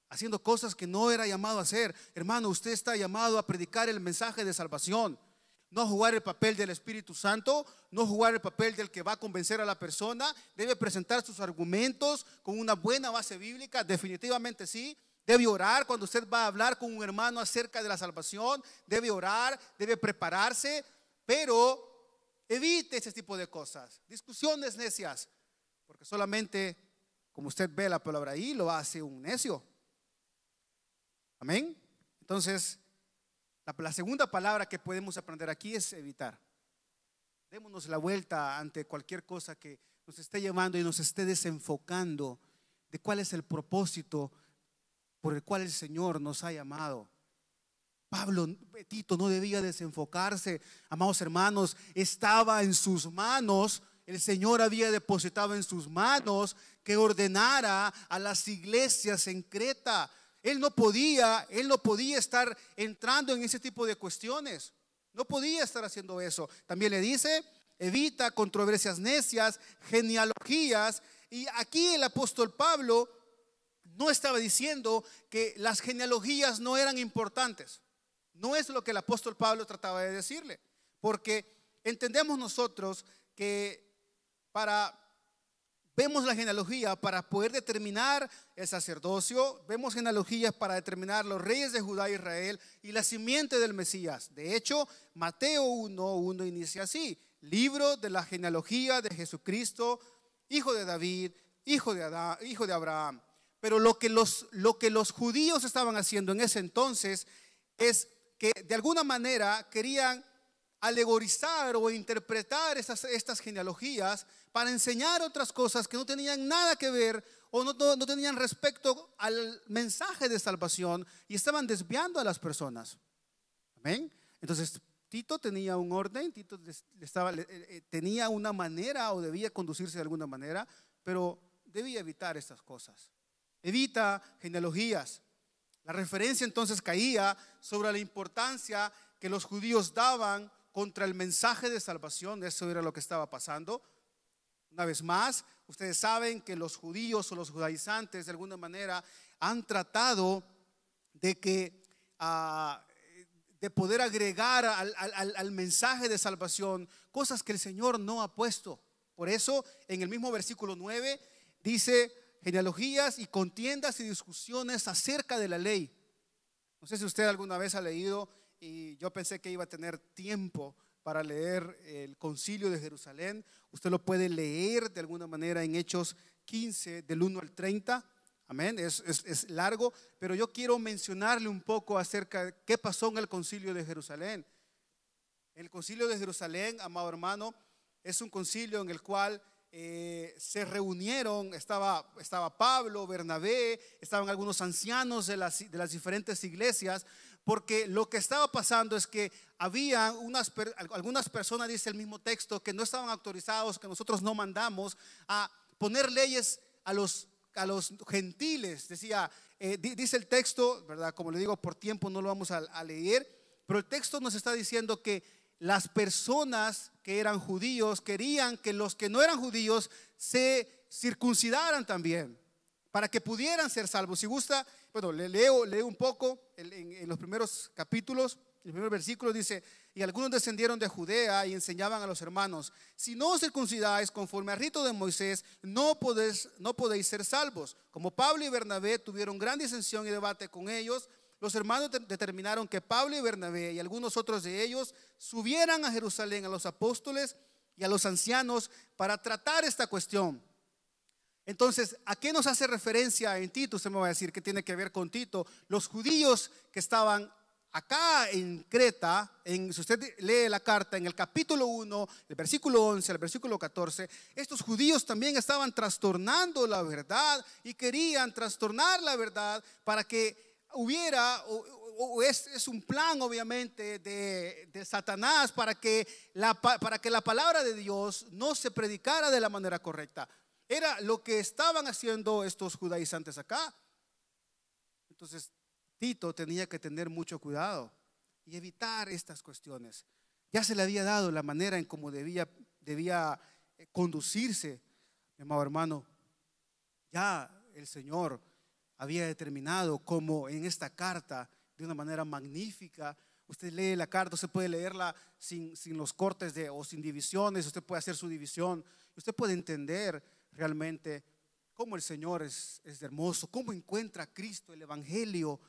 haciendo cosas que no era llamado a hacer. Hermano, usted está llamado a predicar el mensaje de salvación, no jugar el papel del Espíritu Santo, no jugar el papel del que va a convencer a la persona. Debe presentar sus argumentos con una buena base bíblica, definitivamente sí. Debe orar cuando usted va a hablar con un hermano acerca de la salvación. Debe orar, debe prepararse, pero evite ese tipo de cosas, discusiones necias. porque solamente, como usted ve la palabra ahí, lo hace un necio. Amén. Entonces, la segunda palabra que podemos aprender aquí es evitar. Démonos la vuelta ante cualquier cosa que nos esté llevando y nos esté desenfocando de cuál es el propósito por el cual el Señor nos ha llamado. Pablo, Tito, no debía desenfocarse, amados hermanos, estaba en sus manos. El Señor había depositado en sus manos que ordenara a las iglesias en Creta. Él no podía estar entrando en ese tipo de cuestiones. No podía estar haciendo eso. También le dice, evita controversias necias, genealogías. Y aquí el apóstol Pablo no estaba diciendo que las genealogías no eran importantes. No es lo que el apóstol Pablo trataba de decirle, porque entendemos nosotros que vemos la genealogía para poder determinar el sacerdocio, vemos genealogías para determinar los reyes de Judá e Israel y la simiente del Mesías. De hecho, Mateo 1:1 inicia así: libro de la genealogía de Jesucristo, hijo de David, hijo de Adán, hijo de Abraham. Pero lo que los judíos estaban haciendo en ese entonces es que de alguna manera querían alegorizar o interpretar estas genealogías para enseñar otras cosas que no tenían nada que ver o no tenían respecto al mensaje de salvación, y estaban desviando a las personas. Amén. Entonces Tito tenía un orden, Tito tenía una manera o debía conducirse de alguna manera, pero debía evitar estas cosas. Evita genealogías. La referencia entonces caía sobre la importancia que los judíos daban contra el mensaje de salvación. Eso era lo que estaba pasando. Una vez más, ustedes saben que los judíos o los judaizantes de alguna manera han tratado de poder agregar al mensaje de salvación cosas que el Señor no ha puesto. Por eso en el mismo versículo 9 dice: genealogías y contiendas y discusiones acerca de la ley. No sé si usted alguna vez ha leído, y yo pensé que iba a tener tiempo para leer el Concilio de Jerusalén. Usted lo puede leer de alguna manera en Hechos 15 del 1 al 30. Amén, es largo, pero yo quiero mencionarle un poco acerca de qué pasó en el Concilio de Jerusalén. El Concilio de Jerusalén, amado hermano, es un concilio en el cual se reunieron, estaba Pablo, Bernabé, estaban algunos ancianos de las diferentes iglesias, porque lo que estaba pasando es que había algunas personas, dice el mismo texto, que no estaban autorizados, que nosotros no mandamos a poner leyes a los gentiles. Dice el texto, ¿verdad? Como le digo, por tiempo no lo vamos a leer, pero el texto nos está diciendo que las personas que eran judíos querían que los que no eran judíos se circuncidaran también, para que pudieran ser salvos. Si gusta, bueno, leo un poco en los primeros capítulos. El primer versículo dice: y algunos descendieron de Judea y enseñaban a los hermanos: si no os circuncidáis conforme al rito de Moisés, no podéis ser salvos. Como Pablo y Bernabé tuvieron gran disensión y debate con ellos, los hermanos determinaron que Pablo y Bernabé y algunos otros de ellos subieran a Jerusalén a los apóstoles y a los ancianos para tratar esta cuestión. Entonces, ¿a qué nos hace referencia en Tito? Usted me va a decir que tiene que ver con Tito. Los judíos que estaban acá en Creta, si usted lee la carta en el capítulo 1, el versículo 11 al versículo 14, estos judíos también estaban trastornando la verdad y querían trastornar la verdad para que hubiera, es un plan obviamente de Satanás para que la palabra de Dios no se predicara de la manera correcta. Era lo que estaban haciendo estos judaizantes acá. Entonces Tito tenía que tener mucho cuidado y evitar estas cuestiones. Ya se le había dado la manera en cómo debía conducirse, mi amado hermano. Ya el Señor había determinado cómo en esta carta, de una manera magnífica, usted lee la carta, usted puede leerla sin los cortes o sin divisiones, usted puede hacer su división, usted puede entender realmente cómo el Señor es hermoso, cómo encuentra a Cristo el Evangelio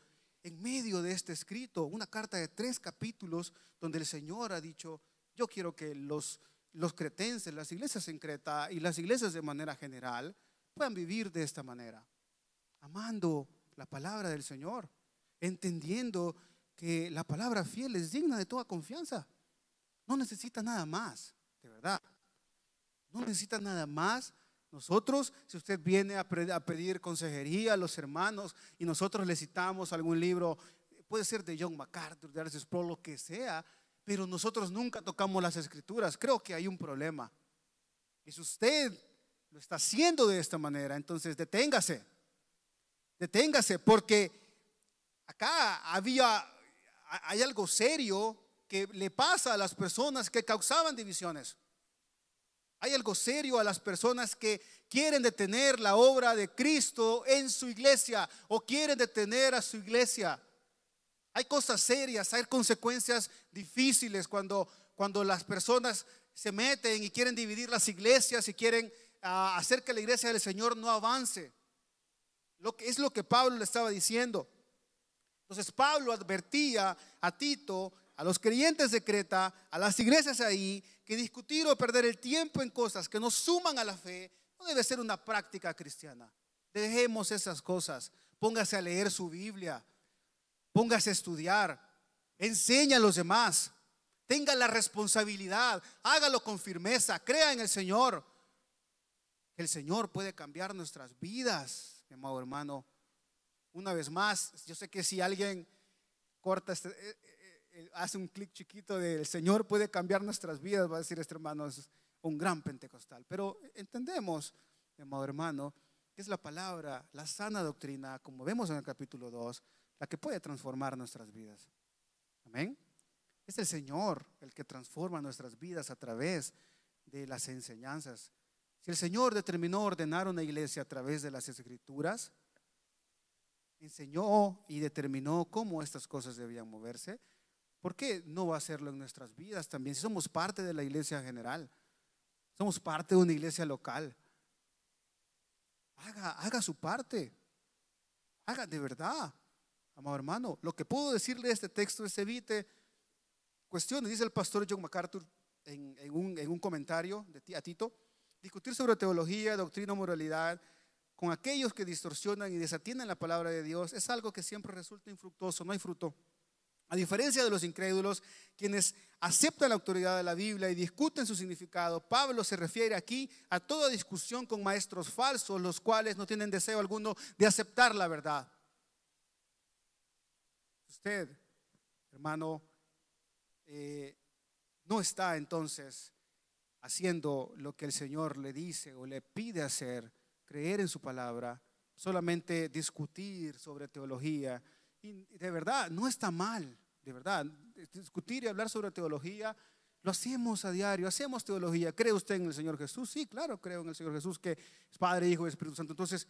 en medio de este escrito, una carta de 3 capítulos donde el Señor ha dicho: yo quiero que los los cretenses, las iglesias en Creta y las iglesias de manera general puedan vivir de esta manera, amando la palabra del Señor, entendiendo que la palabra fiel es digna de toda confianza. No necesita nada más, de verdad. No necesita nada más. Nosotros, si usted viene a pedir consejería a los hermanos y nosotros le citamos algún libro, puede ser de John MacArthur, de R.C. Sproul, lo que sea, pero nosotros nunca tocamos las escrituras, creo que hay un problema. Y si usted lo está haciendo de esta manera, entonces deténgase, porque acá hay algo serio que le pasa a las personas que causaban divisiones. Hay algo serio a las personas que quieren detener la obra de Cristo en su iglesia o quieren detener a su iglesia. Hay cosas serias, hay consecuencias difíciles cuando las personas se meten y quieren dividir las iglesias y quieren hacer que la iglesia del Señor no avance. Es lo que Pablo le estaba diciendo. Entonces Pablo advertía a Tito, a los creyentes de Creta, a las iglesias ahí, que discutir o perder el tiempo en cosas que nos suman a la fe no debe ser una práctica cristiana. Dejemos esas cosas. Póngase a leer su Biblia, póngase a estudiar, enseña a los demás, tenga la responsabilidad, hágalo con firmeza, crea en el Señor. El Señor puede cambiar nuestras vidas, mi amado hermano. Una vez más, yo sé que si alguien corta hace un clic chiquito de el Señor puede cambiar nuestras vidas, va a decir este hermano, es un gran pentecostal. Pero entendemos, mi amado hermano, que es la palabra, la sana doctrina, como vemos en el capítulo 2, la que puede transformar nuestras vidas. Amén. Es el Señor el que transforma nuestras vidas a través de las enseñanzas. Si el Señor determinó ordenar una iglesia a través de las escrituras, enseñó y determinó cómo estas cosas debían moverse, ¿por qué no va a hacerlo en nuestras vidas también? Si somos parte de la iglesia general, somos parte de una iglesia local, haga su parte, haga de verdad, amado hermano. Lo que puedo decirle de este texto es evite cuestiones. Dice el pastor John MacArthur en un comentario a Tito: discutir sobre teología, doctrina o moralidad con aquellos que distorsionan y desatienden la palabra de Dios es algo que siempre resulta infructuoso, no hay fruto. A diferencia de los incrédulos, quienes aceptan la autoridad de la Biblia y discuten su significado, Pablo se refiere aquí a toda discusión con maestros falsos, los cuales no tienen deseo alguno de aceptar la verdad. Usted, hermano, no está entonces haciendo lo que el Señor le dice o le pide hacer, creer en su palabra, solamente discutir sobre teología. Y de verdad, no está mal, de verdad, discutir y hablar sobre teología, lo hacemos a diario, hacemos teología. ¿Cree usted en el Señor Jesús? Sí, claro, creo en el Señor Jesús, que es Padre, Hijo y Espíritu Santo. Entonces,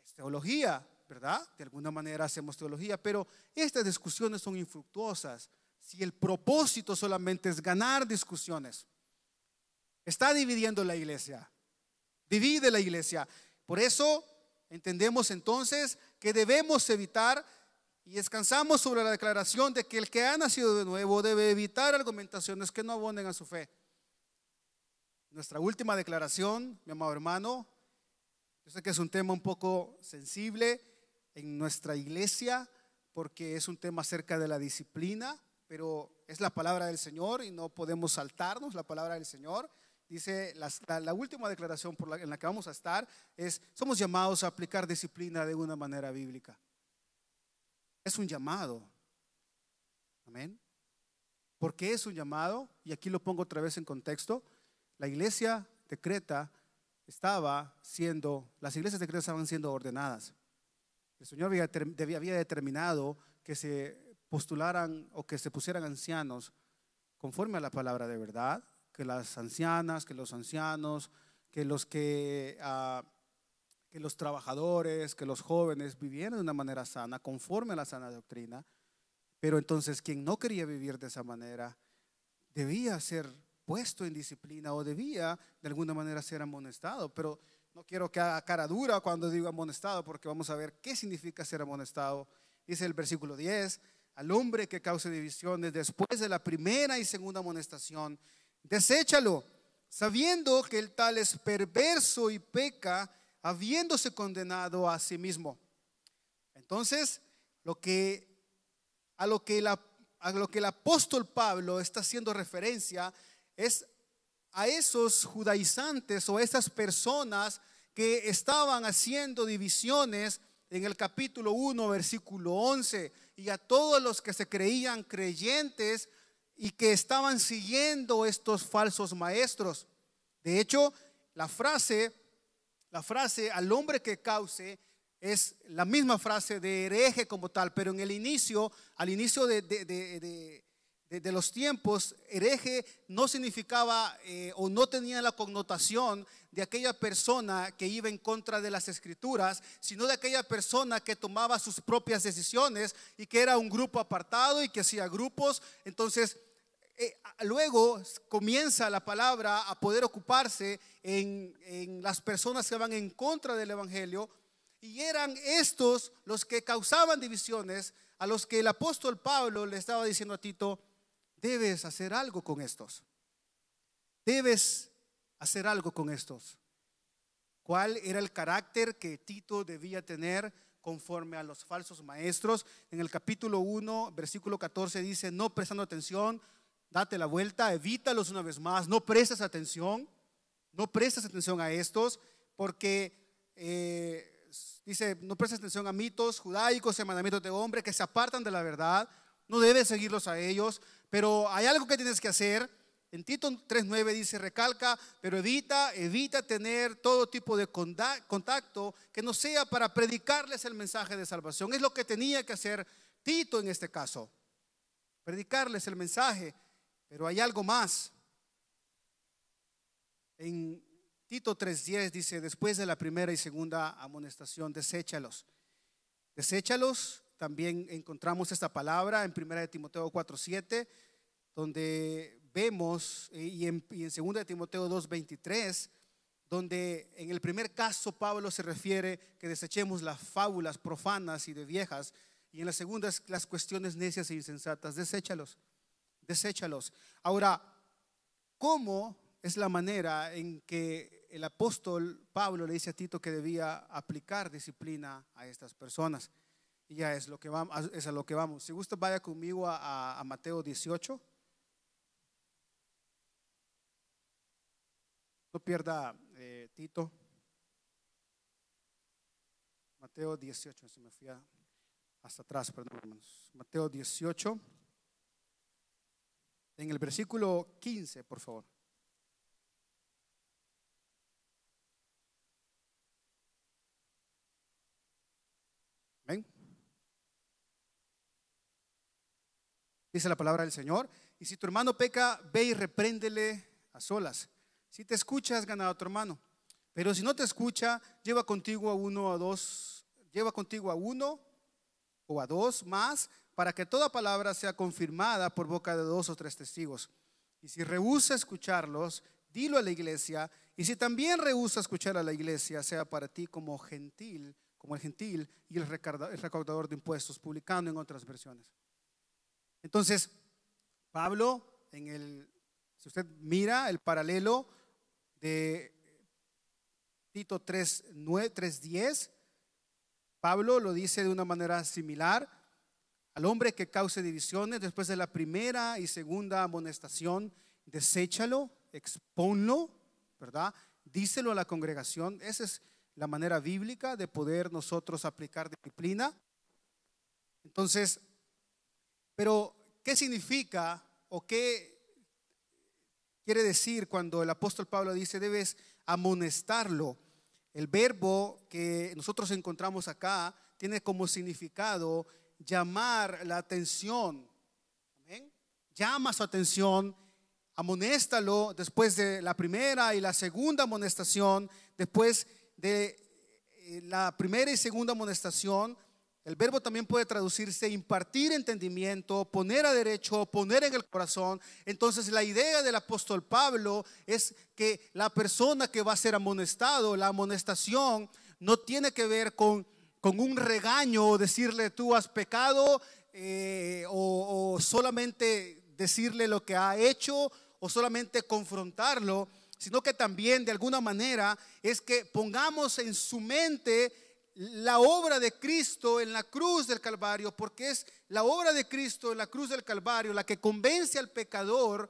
es teología, ¿verdad? De alguna manera hacemos teología, pero estas discusiones son infructuosas si el propósito solamente es ganar discusiones. Está dividiendo la iglesia, divide la iglesia. Por eso entendemos entonces que debemos evitar y descansamos sobre la declaración de que el que ha nacido de nuevo debe evitar argumentaciones que no abonen a su fe. Nuestra última declaración, mi amado hermano, yo sé que es un tema un poco sensible en nuestra iglesia porque es un tema acerca de la disciplina, pero es la palabra del Señor y no podemos saltarnos la palabra del Señor. Dice la última declaración en la que vamos a estar es: somos llamados a aplicar disciplina de una manera bíblica. Es un llamado. Amén. ¿Por qué es un llamado? Y aquí lo pongo otra vez en contexto. La iglesia de Creta las iglesias de Creta estaban siendo ordenadas. El Señor había determinado que se postularan o que se pusieran ancianos conforme a la palabra de verdad, que las ancianas, que los ancianos, que los trabajadores, que los jóvenes vivieran de una manera sana, conforme a la sana doctrina. Pero entonces quien no quería vivir de esa manera debía ser puesto en disciplina o debía de alguna manera ser amonestado. Pero no quiero que haga cara dura cuando digo amonestado, porque vamos a ver qué significa ser amonestado. Dice el versículo 10: al hombre que cause divisiones después de la primera y segunda amonestación, Deséchalo, sabiendo que el tal es perverso y peca, habiéndose condenado a sí mismo. Entonces, a lo que el apóstol Pablo está haciendo referencia es a esos judaizantes o a esas personas que estaban haciendo divisiones en el capítulo 1, versículo 11, y a todos los que se creían creyentes y que estaban siguiendo estos falsos maestros. De hecho, la frase al hombre que cause es la misma frase de hereje como tal, pero en el inicio, al inicio de los tiempos, hereje no significaba o no tenía la connotación de aquella persona que iba en contra de las escrituras, sino de aquella persona que tomaba sus propias decisiones y que era un grupo apartado y que hacía grupos. Entonces, luego comienza la palabra a poder ocuparse en las personas que van en contra del evangelio, y eran estos los que causaban divisiones, a los que el apóstol Pablo le estaba diciendo a Tito: debes hacer algo con estos. Debes hacer algo con estos. ¿Cuál era el carácter que Tito debía tener conforme a los falsos maestros? En el capítulo 1, versículo 14 dice: no prestando atención, date la vuelta, evítalos una vez más, no prestes atención a estos, porque dice: no prestes atención a mitos judaicos y mandamientos de hombre que se apartan de la verdad, no debes seguirlos a ellos, pero hay algo que tienes que hacer. En Tito 3:9 dice, recalca, pero evita tener todo tipo de contacto que no sea para predicarles el mensaje de salvación. Es lo que tenía que hacer Tito en este caso, predicarles el mensaje. Pero hay algo más. En Tito 3:10 dice: después de la primera y segunda amonestación, deséchalos. Deséchalos. También encontramos esta palabra en 1 Timoteo 4:7, donde vemos, y en 2 Timoteo 2:23, donde en el primer caso Pablo se refiere que desechemos las fábulas profanas y de viejas, y en la segunda es las cuestiones necias e insensatas. Deséchalos. Ahora, ¿cómo es la manera en que el apóstol Pablo le dice a Tito que debía aplicar disciplina a estas personas? Y ya es a lo que vamos. Si gusta, vaya conmigo a Mateo 18. No pierda Tito. Mateo 18, se me fui hasta atrás, perdón, hermanos. Mateo 18. En el versículo 15, por favor. ¿Ven? Dice la palabra del Señor: y si tu hermano peca, ve y repréndele a solas. Si te escucha, has ganado a tu hermano. Pero si no te escucha, lleva contigo a uno o a dos más, para que toda palabra sea confirmada por boca de 2 o 3 testigos. Y si rehúsa escucharlos, dilo a la iglesia. Y si también rehúsa escuchar a la iglesia, sea para ti como el gentil y el recaudador de impuestos, publicando en otras versiones. Entonces, Pablo, si usted mira el paralelo de Tito 3:10, Pablo lo dice de una manera similar: al hombre que cause divisiones después de la primera y segunda amonestación, deséchalo, expónlo, ¿verdad? Díselo a la congregación. Esa es la manera bíblica de poder nosotros aplicar disciplina. Entonces, pero ¿qué significa o qué quiere decir cuando el apóstol Pablo dice debes amonestarlo? El verbo que nosotros encontramos acá tiene como significado llamar la atención. ¿Amén? Llama su atención, amonéstalo después de la primera y la segunda amonestación. Después de la primera y segunda amonestación, el verbo también puede traducirse impartir entendimiento, poner a derecho, poner en el corazón. Entonces la idea del apóstol Pablo es que la persona que va a ser amonestado, la amonestación no tiene que ver con un regaño o decirle tú has pecado, o solamente decirle lo que ha hecho o solamente confrontarlo, sino que también de alguna manera es que pongamos en su mente la obra de Cristo en la cruz del Calvario, porque es la obra de Cristo en la cruz del Calvario la que convence al pecador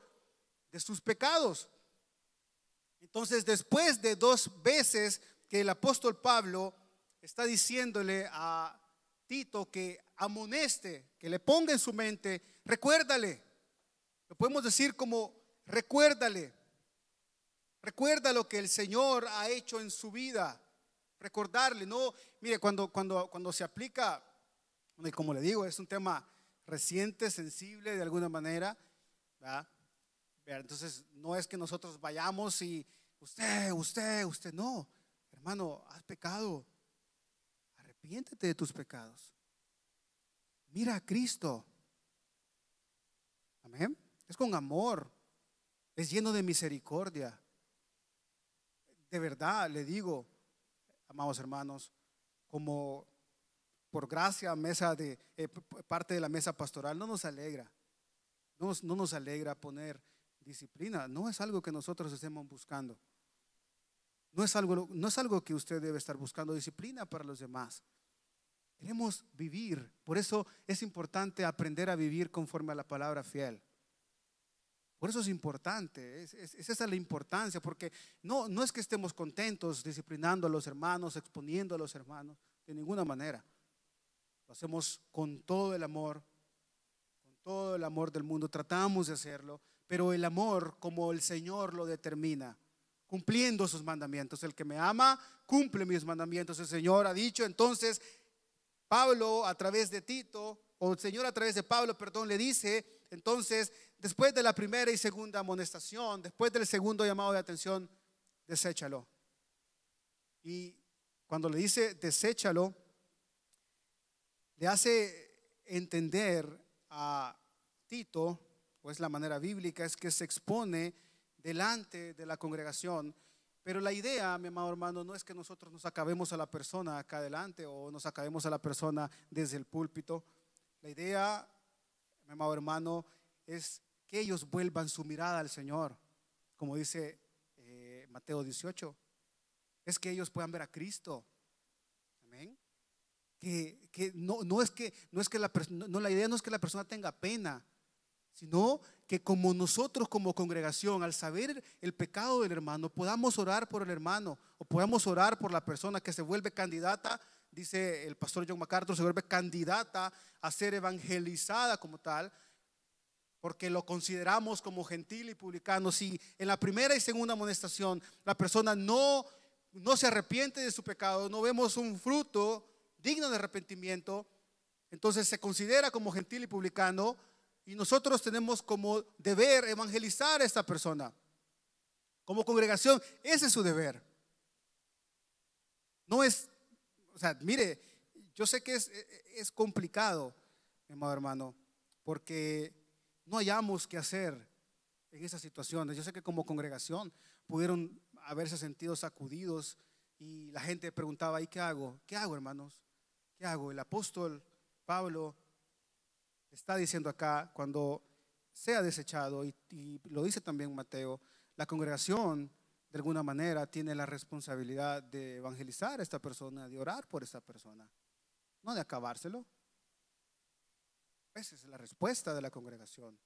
de sus pecados. Entonces, después de 2 veces que el apóstol Pablo está diciéndole a Tito que amoneste, que le ponga en su mente, recuérdale, lo podemos decir como recuérdale, recuerda lo que el Señor ha hecho en su vida, recordarle, no, mire, cuando se aplica, y como le digo, es un tema reciente, sensible de alguna manera, ¿verdad? Entonces no es que nosotros vayamos y usted, no, hermano, has pecado, arrepiéntete de tus pecados, mira a Cristo, amén, es con amor, es lleno de misericordia. De verdad le digo, amados hermanos, como por gracia parte de la mesa pastoral no nos alegra, no nos alegra poner disciplina, no es algo que nosotros estemos buscando. No es algo que usted debe estar buscando, disciplina para los demás. Queremos vivir, por eso es importante aprender a vivir conforme a la palabra fiel. Por eso es importante, es esa la importancia, porque no es que estemos contentos disciplinando a los hermanos, exponiendo a los hermanos, de ninguna manera. Lo hacemos con todo el amor del mundo, tratamos de hacerlo, pero el amor como el Señor lo determina, cumpliendo sus mandamientos. El que me ama, cumple mis mandamientos. El Señor ha dicho, entonces Pablo a través de Tito, o el Señor a través de Pablo, perdón, le dice, entonces, después de la primera y segunda amonestación, después del segundo llamado de atención, deséchalo. Y cuando le dice deséchalo, le hace entender a Tito, o es la manera bíblica, es que se expone delante de la congregación. Pero la idea, mi amado hermano, no es que nosotros nos acabemos a la persona acá adelante o nos acabemos a la persona desde el púlpito. La idea, mi amado hermano, es que ellos vuelvan su mirada al Señor, como dice Mateo 18, es que ellos puedan ver a Cristo. Amén. Que la idea no es que la persona tenga pena, sino que como nosotros como congregación, al saber el pecado del hermano, podamos orar por el hermano o podamos orar por la persona que se vuelve candidata, dice el pastor John MacArthur, se vuelve candidata a ser evangelizada como tal, porque lo consideramos como gentil y publicano. Si en la primera y segunda amonestación la persona no se arrepiente de su pecado, no vemos un fruto digno de arrepentimiento, entonces se considera como gentil y publicano. Y nosotros tenemos como deber evangelizar a esta persona. Como congregación, ese es su deber. No es, o sea, mire, yo sé que es complicado, mi amado hermano, porque no hayamos qué hacer en esas situaciones. Yo sé que como congregación pudieron haberse sentido sacudidos y la gente preguntaba, ¿y qué hago? ¿Qué hago, hermanos? ¿Qué hago? El apóstol Pablo está diciendo acá, cuando sea desechado, y lo dice también Mateo, la congregación de alguna manera tiene la responsabilidad de evangelizar a esta persona, de orar por esta persona, no de acabárselo. Esa es la respuesta de la congregación,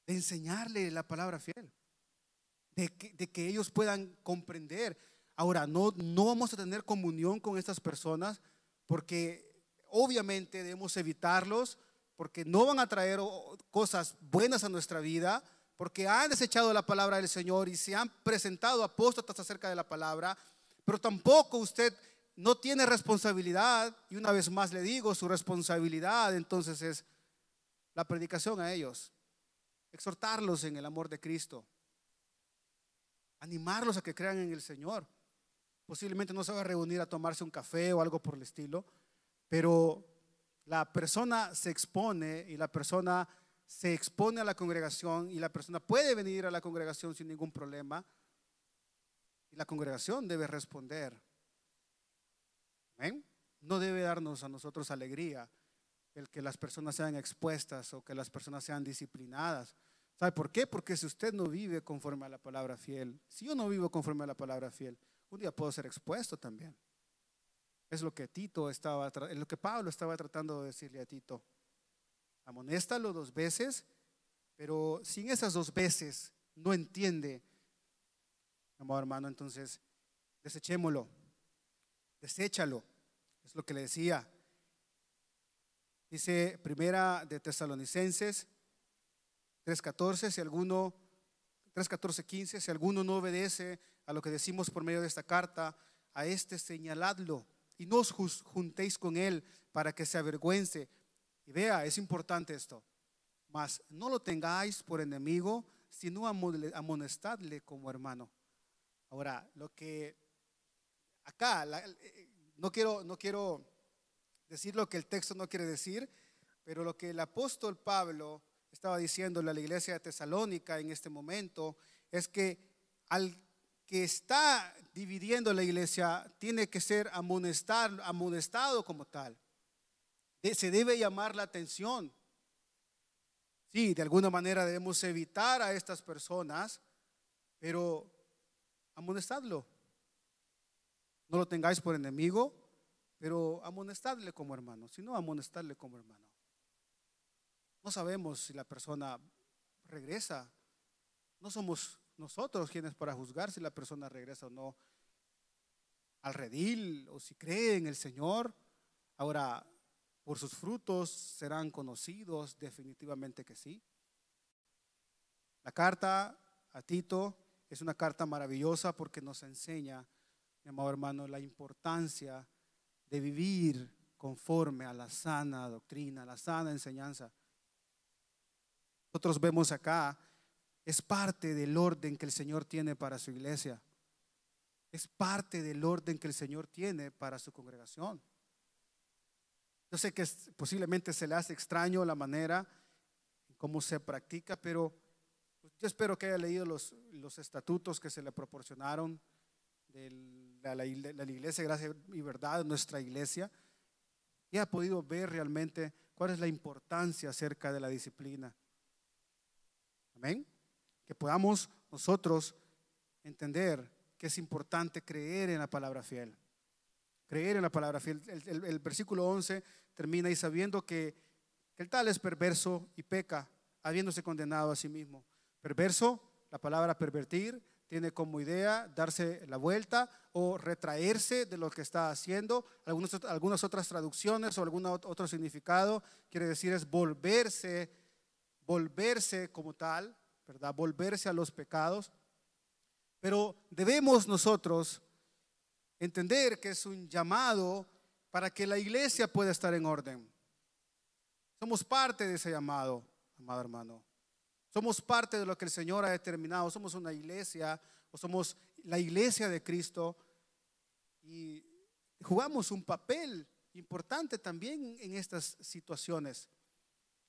de enseñarle la palabra fiel, de que ellos puedan comprender. Ahora, no vamos a tener comunión con estas personas porque obviamente debemos evitarlos, porque no van a traer cosas buenas a nuestra vida, porque han desechado la palabra del Señor y se han presentado apóstatas acerca de la palabra. Pero tampoco usted no tiene responsabilidad, y una vez más le digo, su responsabilidad entonces es la predicación a ellos, exhortarlos en el amor de Cristo, animarlos a que crean en el Señor. Posiblemente no se va a reunir a tomarse un café o algo por el estilo, pero la persona se expone y la persona se expone a la congregación y la persona puede venir a la congregación sin ningún problema y la congregación debe responder. ¿Amén? No debe darnos a nosotros alegría el que las personas sean expuestas o que las personas sean disciplinadas, ¿Sabe por qué? Porque si usted no vive conforme a la palabra fiel, si yo no vivo conforme a la palabra fiel, un día puedo ser expuesto también. Es lo que es lo que Pablo estaba tratando de decirle a Tito. Amonéstalo 2 veces, pero si en esas 2 veces no entiende, amado hermano, entonces desechémoslo, deséchalo. Es lo que le decía. Dice Primera de Tesalonicenses 3:14, 3:14-15, si alguno no obedece a lo que decimos por medio de esta carta, a este señaladlo y no os juntéis con él para que se avergüence. Y vea, es importante esto. Mas no lo tengáis por enemigo, sino amonestadle como hermano. Ahora, lo que acá, no quiero decir lo que el texto no quiere decir, pero lo que el apóstol Pablo estaba diciéndole a la iglesia de Tesalónica en este momento es que al que está dividiendo la iglesia tiene que ser amonestado como tal. Se debe llamar la atención. Sí, de alguna manera debemos evitar a estas personas, pero amonestadlo. No lo tengáis por enemigo, pero amonestadle como hermano. Si no, amonestadle como hermano. No sabemos si la persona regresa. No somos nosotros quienes para juzgar si la persona regresa o no al redil o si cree en el Señor. Ahora, por sus frutos serán conocidos, definitivamente que sí. La carta a Tito es una carta maravillosa porque nos enseña, mi amado hermano, la importancia de vivir conforme a la sana doctrina, la sana enseñanza. Nosotros vemos acá, es parte del orden que el Señor tiene para su iglesia. Es parte del orden que el Señor tiene para su congregación. Yo sé que posiblemente se le hace extraño la manera en cómo se practica, pero yo espero que haya leído los estatutos que se le proporcionaron de la iglesia Gracia y Verdad, nuestra iglesia, y ha podido ver realmente cuál es la importancia acerca de la disciplina. Amén. Que podamos nosotros entender que es importante creer en la palabra fiel. Creer en la palabra fiel. El versículo 11 termina y sabiendo que el tal es perverso y peca, habiéndose condenado a sí mismo. Perverso, la palabra pervertir, tiene como idea darse la vuelta o retraerse de lo que está haciendo. Algunas otras traducciones o algún otro significado quiere decir es volverse como tal, ¿verdad? Volverse a los pecados. Pero debemos nosotros entender que es un llamado para que la iglesia pueda estar en orden. Somos parte de ese llamado, amado hermano. Somos parte de lo que el Señor ha determinado. Somos una iglesia o somos la iglesia de Cristo y jugamos un papel importante también en estas situaciones.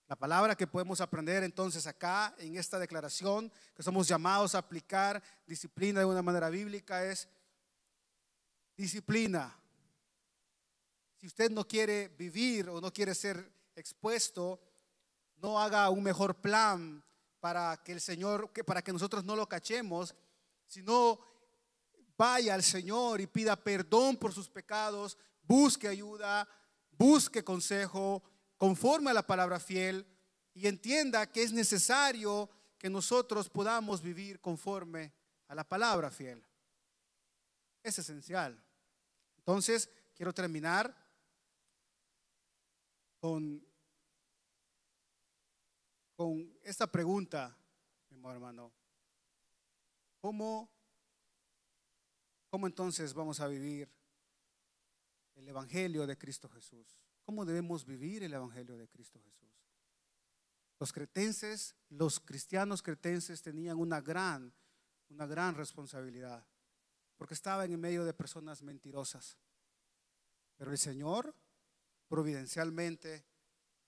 La palabra que podemos aprender entonces acá en esta declaración que somos llamados a aplicar disciplina de una manera bíblica es disciplina. Si usted no quiere vivir o no quiere ser expuesto, no haga un mejor plan para que el Señor, para que nosotros no lo cachemos, sino vaya al Señor y pida perdón por sus pecados, busque ayuda, busque consejo conforme a la palabra fiel y entienda que es necesario que nosotros podamos vivir conforme a la palabra fiel. Es esencial. Entonces, quiero terminar con esta pregunta, mi hermano. ¿Cómo entonces vamos a vivir el Evangelio de Cristo Jesús? ¿Cómo debemos vivir el Evangelio de Cristo Jesús? Los cristianos cretenses tenían una gran responsabilidad, porque estaban en medio de personas mentirosas. Pero el Señor providencialmente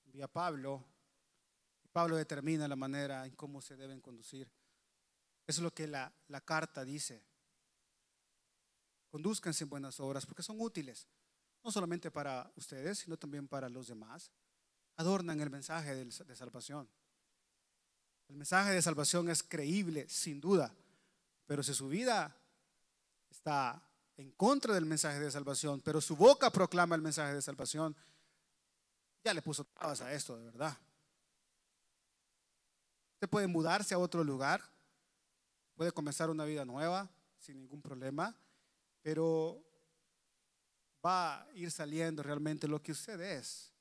envía a Pablo, y Pablo determina la manera en cómo se deben conducir. Eso es lo que la carta dice. Condúzcanse en buenas obras porque son útiles, no solamente para ustedes, sino también para los demás. Adornan el mensaje de salvación. El mensaje de salvación es creíble, sin duda, pero si su vida está en contra del mensaje de salvación, pero su boca proclama el mensaje de salvación, ya le puso trabas a esto, de verdad. Usted puede mudarse a otro lugar, puede comenzar una vida nueva sin ningún problema, pero va a ir saliendo realmente lo que usted es.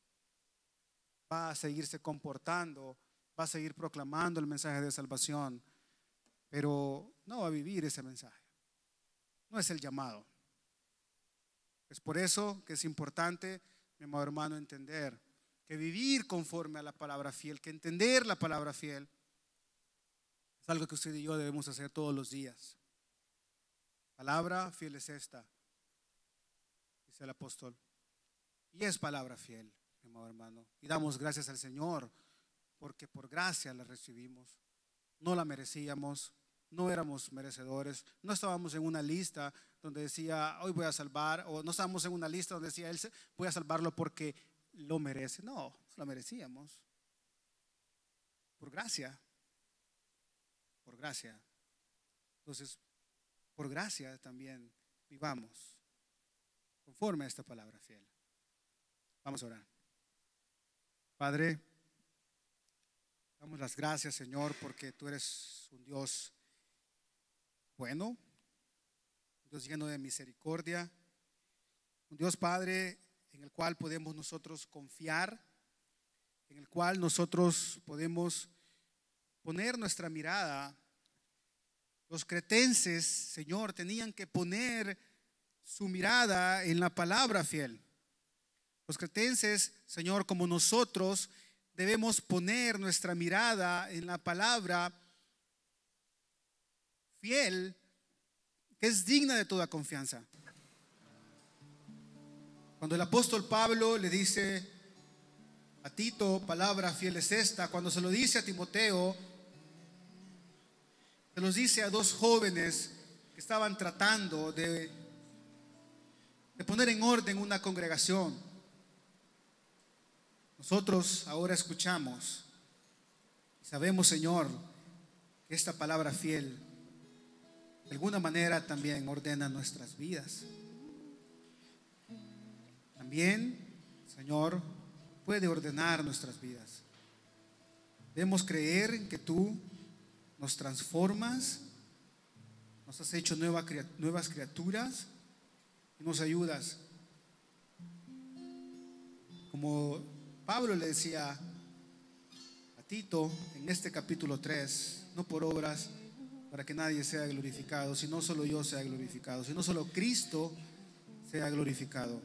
Va a seguirse comportando, va a seguir proclamando el mensaje de salvación, pero no va a vivir ese mensaje. No es el llamado. Es por eso que es importante, mi amado hermano, entender que vivir conforme a la palabra fiel, que entender la palabra fiel, es algo que usted y yo debemos hacer todos los días. Palabra fiel es esta, dice el apóstol, y es palabra fiel, mi amado hermano. Y damos gracias al Señor, porque por gracia la recibimos. No la merecíamos, no éramos merecedores, no estábamos en una lista donde decía hoy voy a salvar, o no estábamos en una lista donde decía él voy a salvarlo porque lo merece. No lo merecíamos. Por gracia. Por gracia. Entonces, por gracia también vivamos conforme a esta palabra fiel. Vamos a orar. Padre, damos las gracias, Señor, porque tú eres un Dios bueno, un Dios lleno de misericordia, un Dios Padre en el cual podemos nosotros confiar, en el cual nosotros podemos poner nuestra mirada. Los cretenses, Señor, tenían que poner su mirada en la palabra fiel. Los cretenses, Señor, como nosotros, debemos poner nuestra mirada en la palabra fiel, que es digna de toda confianza. Cuando el apóstol Pablo le dice a Tito, palabra fiel es esta, cuando se lo dice a Timoteo, se los dice a dos jóvenes que estaban tratando de poner en orden una congregación. Nosotros ahora escuchamos y sabemos, Señor, que esta palabra fiel de alguna manera también ordena nuestras vidas. También, Señor, puede ordenar nuestras vidas. Debemos creer en que tú nos transformas, nos has hecho nuevas criaturas y nos ayudas. Como Pablo le decía a Tito en este capítulo 3, no por obras para que nadie sea glorificado, sino solo yo sea glorificado, sino solo Cristo sea glorificado.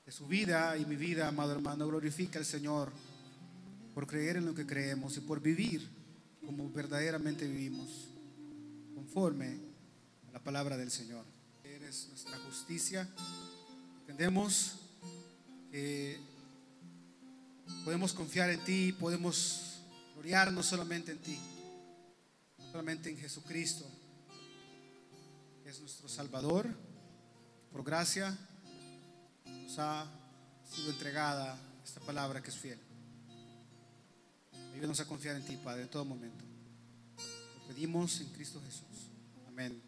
De su vida y mi vida, amado hermano, glorifica al Señor por creer en lo que creemos y por vivir como verdaderamente vivimos, conforme a la palabra del Señor. Eres nuestra justicia. Entendemos que podemos confiar en ti, podemos gloriarnos solamente en ti, solamente en Jesucristo, que es nuestro Salvador. Por gracia nos ha sido entregada esta palabra que es fiel. Ayúdanos a confiar en ti, Padre, en todo momento. Lo pedimos en Cristo Jesús. Amén.